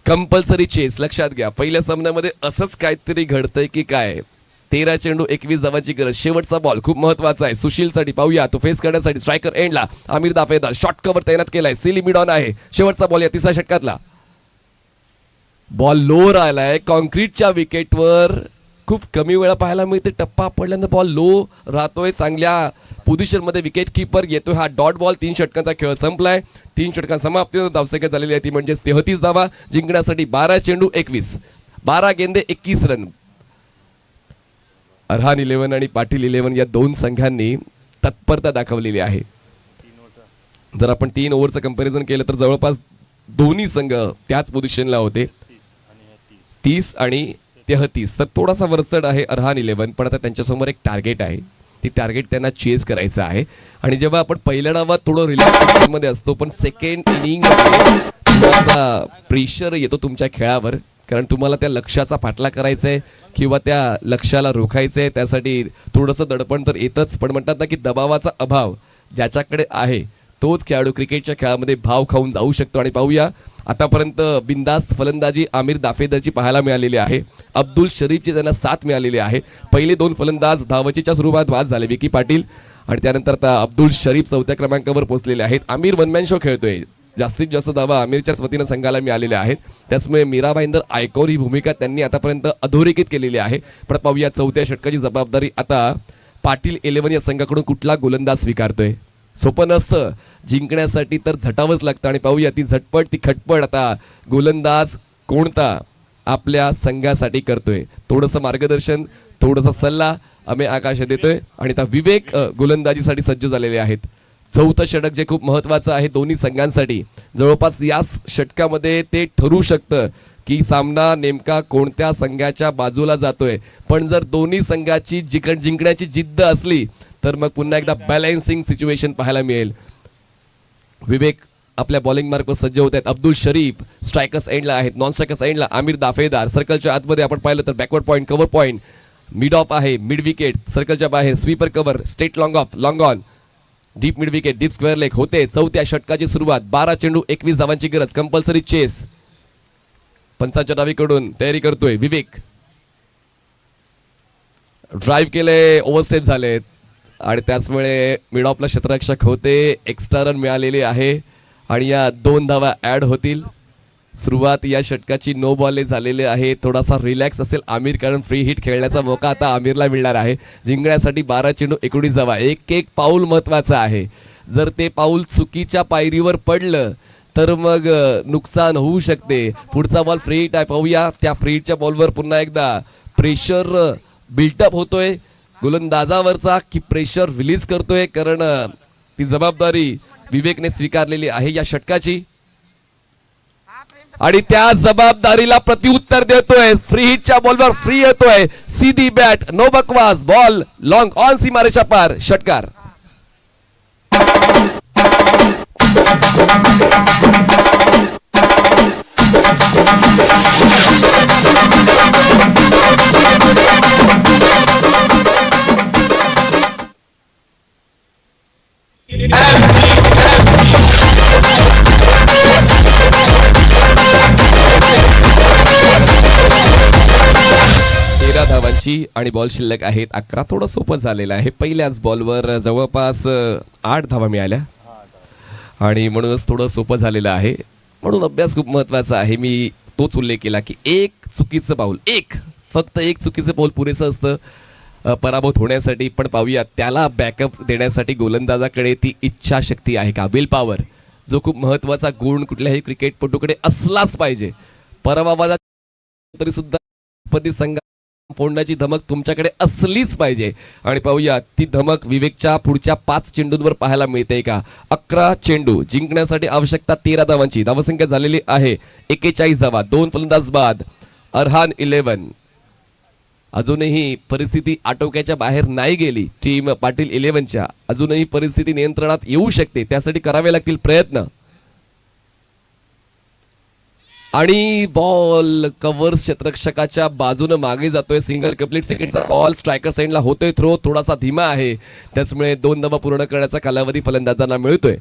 Compulsory chess. लक्षात घ्या, पहिल्या सामन्यामध्ये असंच काहीतरी घडतंय की काय. 13 चेंडू 21 धावांची गरज. शेवटचा बॉल खूप महत्वाचा आहे सुशीलसाठी. पाहूया तो फेस करण्यासाठी स्ट्रायकर एंडला आमिर दाफेदार शॉर्ट कव्हर तैनात केलाय. सिलिमिडॉन आहे. शेवटचा बॉल या तिसऱ्या षटकातला. बॉल लोअर आलाय कॉन्क्रीटच्या विकेटवर. खूप कमी वेळा पाहायला मिळते टप्पा पडल्यानंतर बॉल लो राहतोय. चांगल्या पोझिशन मध्ये विकेट किपर येतोय. हा डॉट बॉल. 3 षटकांचा खेळ संपलाय. 3 षटकां समाप्ती. धावसंख्या झालेली आहे ती म्हणजे 33 धावा. जिंकण्यासाठी 12 चेंडू 21, 12 गेंदे 21 रन. अरहान 11 आणि पाटील 11 या दोन संघांनी तत्परता दाखवलेली आहे. जर आपण 3 ओव्हरचं कंपॅरिझन केलं तर जवळपास दोन्ही संघ त्याच पोझिशनला होते, 30 आणि 33. तर थोडासा वरचढ आहे अरहान 11. पण आता त्यांच्यासमोर एक टार्गेट आहे. ती टार्गेट त्यांना चेस करायचं आहे. आणि जेव्हा आपण पहिल्या डावात थोडं रिलॅक्स मध्ये असतो पण सेकंड इनिंग प्रेशर येतो तुमच्या खेळावर, कारण तुम्हाला त्या लक्ष्याचा पाठलाग करायचा आहे किंवा त्या लक्ष्याला रोखायचं आहे. त्यासाठी थोडंसं दडपण तर येतच. पण म्हणतात ना की दबावाचा अभाव ज्याच्याकडे आहे तोच खेळाडू क्रिकेटच्या खेळामध्ये भाव खाऊन जाऊ शकतो. आणि पाहूया आतापर्यंत बिंदास्त फलंदाजी आमिर दाफेदारची पाहायला मिळालेली आहे. अब्दुल शरीफची त्यांना साथ मिळालेली आहे. पहिले 2 फलंदाज धावचीच्या स्वरूपात बाद झाले, विकी पाटील आणि त्यानंतर आता अब्दुल शरीफ 4थ्या क्रमांकावर पोहोचलेले आहेत. आमिर वनमॅन शो खेळतोय. जास्तीत जास्त धावा आमिरच्याच वतीनं संघाला मिळालेल्या आहेत. त्याचमुळे मीरा भाईंदर आयकॉर ही भूमिका त्यांनी आतापर्यंत अधोरेखित केलेली आहे. पण पाहूया 4थ्या षटकाची जबाबदारी आता पाटील 11 या संघाकडून कुठला गोलंदाज स्वीकारतोय. सोपं नसतं. जिंकण्यासाठी तर झटावंच लागतं. आणि पाहूया ती झटपट ती खटपट आता गोलंदाज कोणता. आपल्या संघासाठी करतोय. थोडंसं मार्गदर्शन, थोडासा सल्ला आम्ही आकाश देतोय आणि आता विवेक गोलंदाजीसाठी सज्ज झालेले आहेत. चौथं षटक जे खूप महत्वाचं आहे दोन्ही संघांसाठी. जवळपास या षटकामध्ये ते ठरू शकतं की सामना नेमका कोणत्या संघाच्या बाजूला जातोय. पण जर दोन्ही संघाची जिंकण्याची जिद्द असली तर मग पुन्हा एकदा बॅलन्सिंग सिच्युएशन पाहायला मिळेल. विवेक आपल्या बॉलिंग मार्कवर सज्ज होत आहेत. अब्दुल शरीफ स्ट्रायकर्स एंडला आहेत. नॉन स्ट्रायकर्स एंडला आमिर दाफेदार. सर्कलच्या आतमध्ये आपण पाहिलं तर backward point, cover point, mid of आहे, मिड विकेट सर्कलच्या बाहेर, sweeper cover, straight long of, long on, deep mid wicket, deep square leg होते. चौथ्या षटकाची सुरुवात. 12 चेंडू 21 धावांची गरज. Compulsory chess. पंचांच्या डावीकडून तयारी करतोय विवेक. ड्राईव्ह केले, ओव्हरस्टेप झालेत आणि त्याचमुळे मिड ऑफला क्षेत्ररक्षक होते. एक्स्ट्रा रन मिळालेले आहे आणि या 2 धावा ऍड होतील. सुरुवात या षटकाची नो बॉलने झालेली आहे. थोडासा रिलॅक्स असेल आमिर, कारण फ्री हिट खेळण्याचा मौका आता आमिरला मिळणार आहे. जिंकण्यासाठी 12 चेंडू 19 धावा. एक पाऊल महत्वाचं आहे. जर ते पाऊल चुकीच्या पायरीवर पडलं तर मग नुकसान होऊ शकते. पुढचा बॉल फ्री हिट आहे. पाहूया त्या फ्री हिटच्या बॉलवर पुन्हा एकदा प्रेशर बिल्टअप होतोय गोलंदाजावरचा की प्रेशर रिलीज करतोय, कारण ती जबाबदारी विवेकने स्वीकारलेली आहे या षटकाची आणि त्या जबाबदारीला प्रत्युत्तर देतोय. फ्री हिटच्या बॉलवर फ्री येतोय. सीधी बॅट, नो बकवास. बॉल लॉंग ऑन सीमारेषा पार. षटकार. धावांची आणि बॉल शिल्लक आहेत 11. थोडं सोपं झालेलं आहे. पहिल्याच बॉलवर जवळपास 8 धावा मिळाल्या आणि म्हणूनच थोडं सोपं झालेलं आहे. म्हणून अभ्यास खूप महत्वाचा आहे. मी तोच उल्लेख केला की एक चुकीचं पाऊल, फक्त एक चुकीचं पाऊल पुरेसं असतं पराभूत होण्यासाठी. पण पाहूया त्याला बॅकअप देण्यासाठी गोलंदाजाकडे ती इच्छाशक्ती आहे का, विल पॉवर, जो खूप महत्वाचा गुण कुठल्याही क्रिकेटपटूकडे असलाच पाहिजे. पराभवाचा तरी सुद्धा संघ फोडण्याची धमक तुमच्याकडे असलीच पाहिजे. आणि पाहूया ती धमक विवेकच्या पुढच्या 5 चेंडूंवर पाहायला मिळते का. 11 चेंडू जिंकण्यासाठी आवश्यकता 13 धावांची. धावसंख्या झालेली आहे 41 धावा. 2 फलंदाज बाद. अरहान 11. अजूनही परिस्थिती आटोक्याच्या बाहेर नाही गेली टीम पाटील 11च्या. अजूनही परिस्थिती नियंत्रणात येऊ शकते, त्यासाठी करावे लागतील प्रयत्न. आणि बॉल कव्हर क्षेत्ररक्षकाच्या बाजूने मागे जातोय. सिंगल कंप्लीट सेकंडचा बॉल स्ट्रायकर साइडला होतोय. थ्रो थोडासा धीमा आहे, त्याचमुळे 2 धावा पूर्ण करण्याचा कालावधी फलंदाजांना मिळतोय.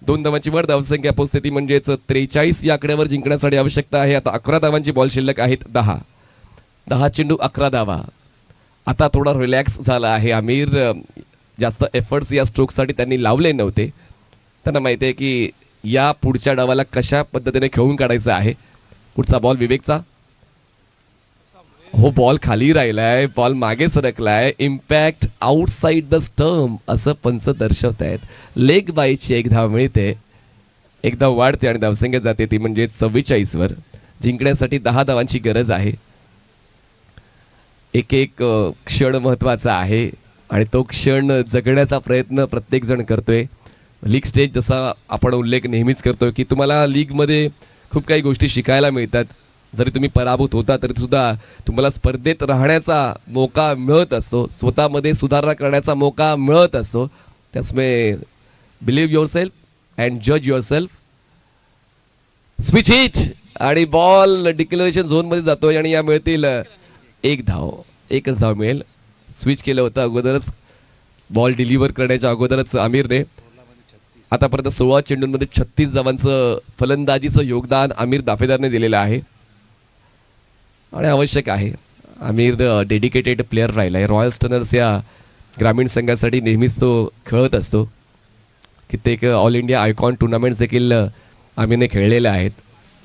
2 धावांची वर धावसंख्या पोहोचते ती म्हणजेच 43 या आकड्यावर जिंकण्यासाठी आवश्यकता आहे. आता 11 धावांची बॉल शिल्लक आहेत. 10 चेंडू 11 धावा. आता थोडा रिलॅक्स झाला आहे आमिर. जास्त एफर्ट्स या स्ट्रोकसाठी त्यांनी लावले नव्हते. त्यांना माहिती आहे की या पुढच्या डावाला कशा पद्धतीने खेळून काढायचं आहे. पुढचा बॉल विवेकचा. हो, बॉल खाली राहिलाय, बॉल मागे सरकलाय. इम्पॅक्ट आउटसाइड द स्टंप असं पंच दर्शवत आहेत. लेग बायची 1 धाव मिळते. 1 धाव वाढते आणि धावसंख्या जाते ती म्हणजे 44 वर. जिंकण्यासाठी 10 धावांची गरज आहे. एक क्षण महत्वाचा आहे आणि तो क्षण जगण्याचा प्रयत्न प्रत्येक जण करतोय. लीग स्टेज जसा आपण उल्लेख नेहमीच करतोय की तुम्हाला लीगमध्ये खूप काही गोष्टी शिकायला मिळतात. जरी तुम्ही पराभूत होता तरी सुद्धा तुम्हाला स्पर्धेत राहण्याचा मौका मिळत असतो, स्वतःमध्ये सुधारणा करण्याचा मौका मिळत असतो. त्यामुळे बिलीव्ह युअर सेल्फ अँड जज युअर सेल्फ. स्विच हिट आणि बॉल डिक्लेरेशन झोनमध्ये जातोय आणि या मिळतील 1 धाव. 1च धाव मिळेल. स्विच केलं होतं अगोदरच, बॉल डिलिव्हर करण्याच्या अगोदरच आमिरने. आतापर्यंत 16 चेंडूंमध्ये 36 धावांचं फलंदाजीचं योगदान आमिर दाफेदारने दिलेलं आहे आणि आवश्यक आहे. आमिर डेडिकेटेड प्लेअर राहिला आहे. रॉयल स्टनर्स या ग्रामीण संघासाठी नेहमीच तो खेळत असतो. कित्येक ऑल इंडिया आयकॉन टुर्नामेंट्स देखील आमिरने खेळलेले आहेत.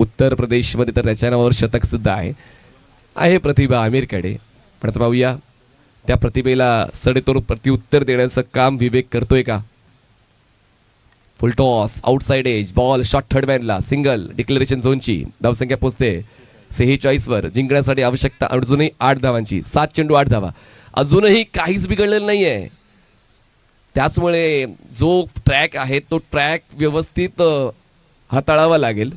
उत्तर प्रदेशमध्ये तर त्याच्या नावावर शतकसुद्धा आहे प्रतिभा आमिरकडे. पण आता पाहूया त्या प्रतिभेला सडेतोड प्रत्युत्तर देण्याचं काम विवेक करतोय का. Full toss, outside edge, ball shot third मॅनला, सिंगल डिक्लेरेशन झोनची. धावसंख्या पोचते 46 वर जिंकण्यासाठी आवश्यकता अजूनही 8 धावांची. 7 चेंडू 8 धावा. अजूनही काहीच बिघडलेलं नाहीये. त्याचमुळे जो ट्रॅक आहे तो ट्रॅक व्यवस्थित हाताळावा लागेल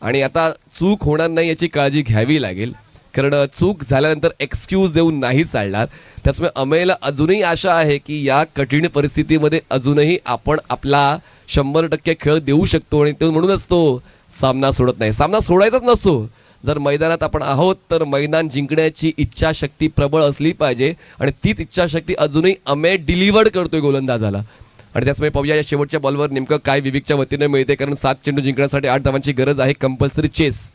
आणि आता चूक होणार नाही याची काळजी घ्यावी लागेल, कारण चूक झाल्यानंतर एक्सक्यूज देऊन नाही चालणार. त्याचमुळे अमेयला अजूनही आशा आहे की या कठीण परिस्थितीमध्ये अजूनही आपण आपला 100% खेळ देऊ शकतो आणि तो म्हणूनच तो सामना सोडत नाही. सामना सोडायचाच नसतो. जर मैदानात आपण आहोत तर मैदान जिंकण्याची इच्छाशक्ती प्रबळ असली पाहिजे आणि तीच इच्छाशक्ती अजूनही अमेय डिलिव्हर्ड करतोय गोलंदाजाला. आणि त्याचमुळे पाहूया या शेवटच्या बॉलवर नेमकं काय विवेकच्या वतीने मिळते, कारण 7 चेंडू जिंकण्यासाठी 8 धावांची गरज आहे. कंपल्सरी चेस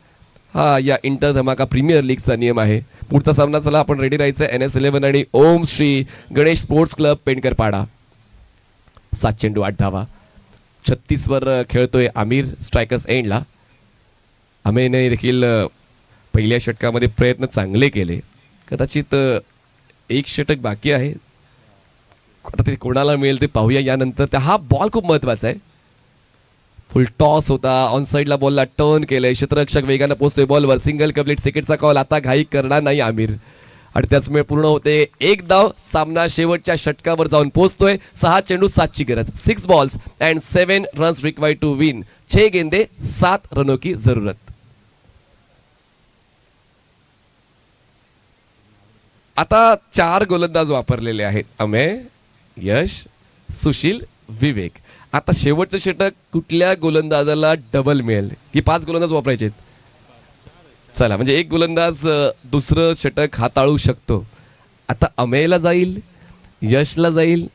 हा या इंटर धमाका प्रीमियर लीगचा नियम आहे. पुढचा सामना चला आपण रेडी राहायचं आहे. NS11 आणि ओम श्री गणेश स्पोर्ट्स क्लब पेंडकरपाडा. 7 चेंडू 8 धावा. 36 वर खेळतोय आमिर स्ट्रायकर्स एंडला. अमेयने देखील पहिल्या षटकामध्ये प्रयत्न चांगले केले. कदाचित एक षटक बाकी आहे. आता ते कोणाला मिळेल ते पाहूया यानंतर. हा बॉल खूप महत्वाचा आहे. फुल टॉस होता. ऑन साईडला बॉलला टर्न केलंय. क्षेत्ररक्षक वेगानं पोहोचतोय बॉलवर. Single complete. सेकंडचा कॉल. आता घाई करणार नाही आमिर आणि त्याचमुळे पूर्ण होते 1 धाव. सामना शेवटच्या षटकावर जाऊन पोहोचतोय. 6 चेंडू 7 ची गरज. 6 balls and 7 runs required to win. 6 गेंदे 7 रनों की जरूरत. आता 4 गोलंदाज वापरलेले आहेत. अमेय, यश, सुशील, विवेक. आता शेवटचं षटक कुठल्या गोलंदाजाला डबल मिळेल की 5 गोलंदाज वापरायचे आहेत? चला, म्हणजे एक गोलंदाज दुसरं षटक हाताळू शकतो. आता अमेयला जाईल, यशला जाईल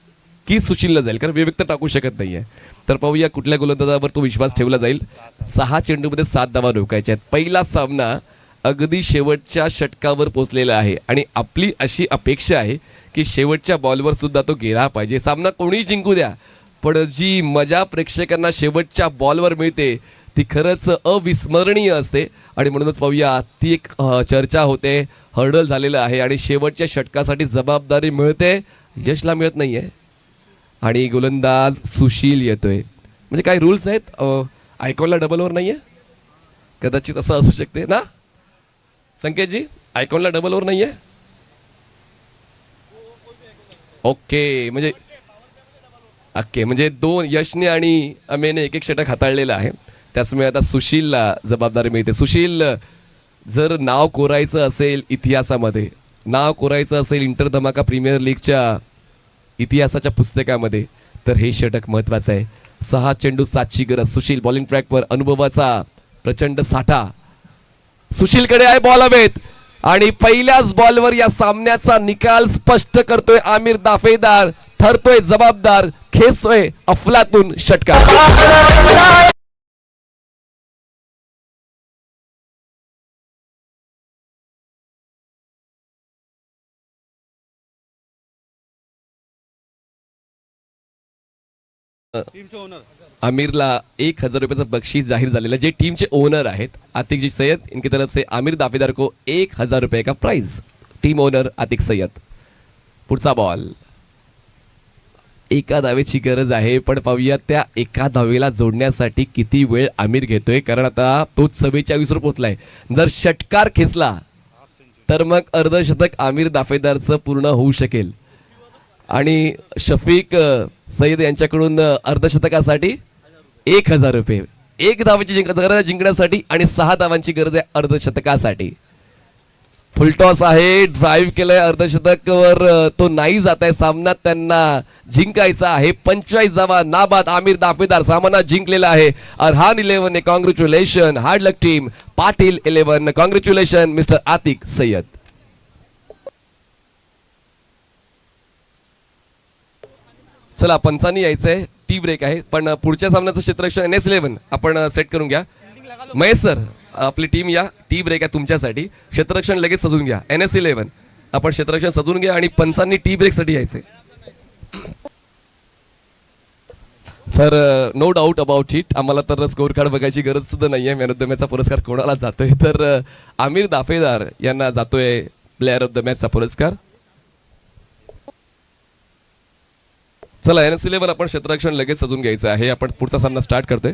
की सुशीलला जाईल, कारण विवेक तर टाकू शकत नाहीये. तर पाहूया कुठल्या गोलंदाजावर तो विश्वास ठेवला जाईल. 6 चेंडूमध्ये 7 धावा रोखायच्या आहेत. पहिला सामना अगदी शेवटच्या षटकावर पोहोचलेला आहे आणि आपली अशी अपेक्षा आहे की शेवटच्या बॉलवर सुद्धा तो गेला पाहिजे. सामना कोणीही जिंकू द्या, पण जी मजा प्रेक्षकांना शेवटच्या बॉलवर मिळते ती खरंच अविस्मरणीय असते. आणि म्हणूनच पाहूया ती एक चर्चा होते. हर्डल झालेलं आहे आणि शेवटच्या षटकासाठी जबाबदारी मिळते, यशला मिळत नाहीये आणि गोलंदाज सुशील येतोय. म्हणजे काय रूल्स आहेत? आयकॉनला डबल ओव्हर नाहीये, कदाचित असं असू शकते ना संकेतजी? आयकॉनला डबल ओव्हर नाहीये. ओके, म्हणजे 2 यशने आणि अमेयने एक षटक हाताळलेलं आहे. त्याचमुळे आता सुशीलला जबाबदारी मिळते. सुशील, जर नाव कोरायचं असेल इतिहासामध्ये, नाव कोरायचं असेल इंटर धमाका प्रीमियर लीगच्या इतिहासाच्या पुस्तकामध्ये, तर हे षटक महत्वाचं आहे. 6 चेंडू 7 ची गरज. सुशील बॉलिंग ट्रॅकवर. अनुभवाचा प्रचंड साठा. सुशीलकडे आहे बॉल हवेत आणि पहिल्याच बॉलवर या सामन्याचा निकाल स्पष्ट करतोय आमिर दाफेदार. ठरतोय जबाबदार, खेचतोय अफलातून षटकार. आमिरला 1000 रुपयाचं बक्षीस जाहीर झालेलं, जे टीमचे ओनर आहेत आतिक जी सैयद, इनकी तरफ से आमिर दाफेदार को 1000 रुपये का prize. Team owner Atiq Syed. पुढचा बॉल. एका धावेची गरज आहे, पण पाहूया त्या एका धावेला जोडण्यासाठी किती वेळ आमिर घेतोय, कारण आता तो 44 वर पोहोचलाय. जर षटकार खेचला तर मग अर्धशतक आमिर दाफेदारचं पूर्ण होऊ शकेल आणि शफीक सईद यांच्याकडून अर्धशतकासाठी 1000 रुपये. 1 धावाची गरज जिंकण्यासाठी आणि 6 धावांची गरज आहे अर्धशतकासाठी. फुलटॉस आहे. ड्राईव्ह केलंय अर्धशतकावर, तो नाही जात आहे. सामन्यात त्यांना जिंकायचा आहे. 25 धावा नाबाद. आमिर दाफेदार सामना जिंकलेला आहे. Arhan 11 congratulation. Hard luck team. Patil 11 congratulation mister Atiq Sayyad. चला, पंचांनी यायचंय. टी ब्रेक आहे, पण पुढच्या सामन्याचं क्षेत्ररक्षण NS11 आपण सेट करून घ्या. महेश सर, आपली टीम या. टी ब्रेक आहे तुमच्यासाठी. क्षेत्ररक्षण लगेच सजून घ्या. NS11 आपण क्षेत्ररक्षण सजून घ्या आणि पंचांनी टी ब्रेक साठी यायचंय. तर नो डाऊट अबाउट इट, आम्हाला तर स्कोर कार्ड बघायची गरज सुद्धा नाहीये. मॅन ऑफ द मॅचचा पुरस्कार कोणाला जातोय, तर आमिर दाफेदार यांना जातोय प्लेअर ऑफ द मॅचचा पुरस्कार. चला, NS11 आपण क्षेत्ररक्षण लगेच सजून घ्यायचं आहे. आपण पुढचा सामना स्टार्ट करतोय.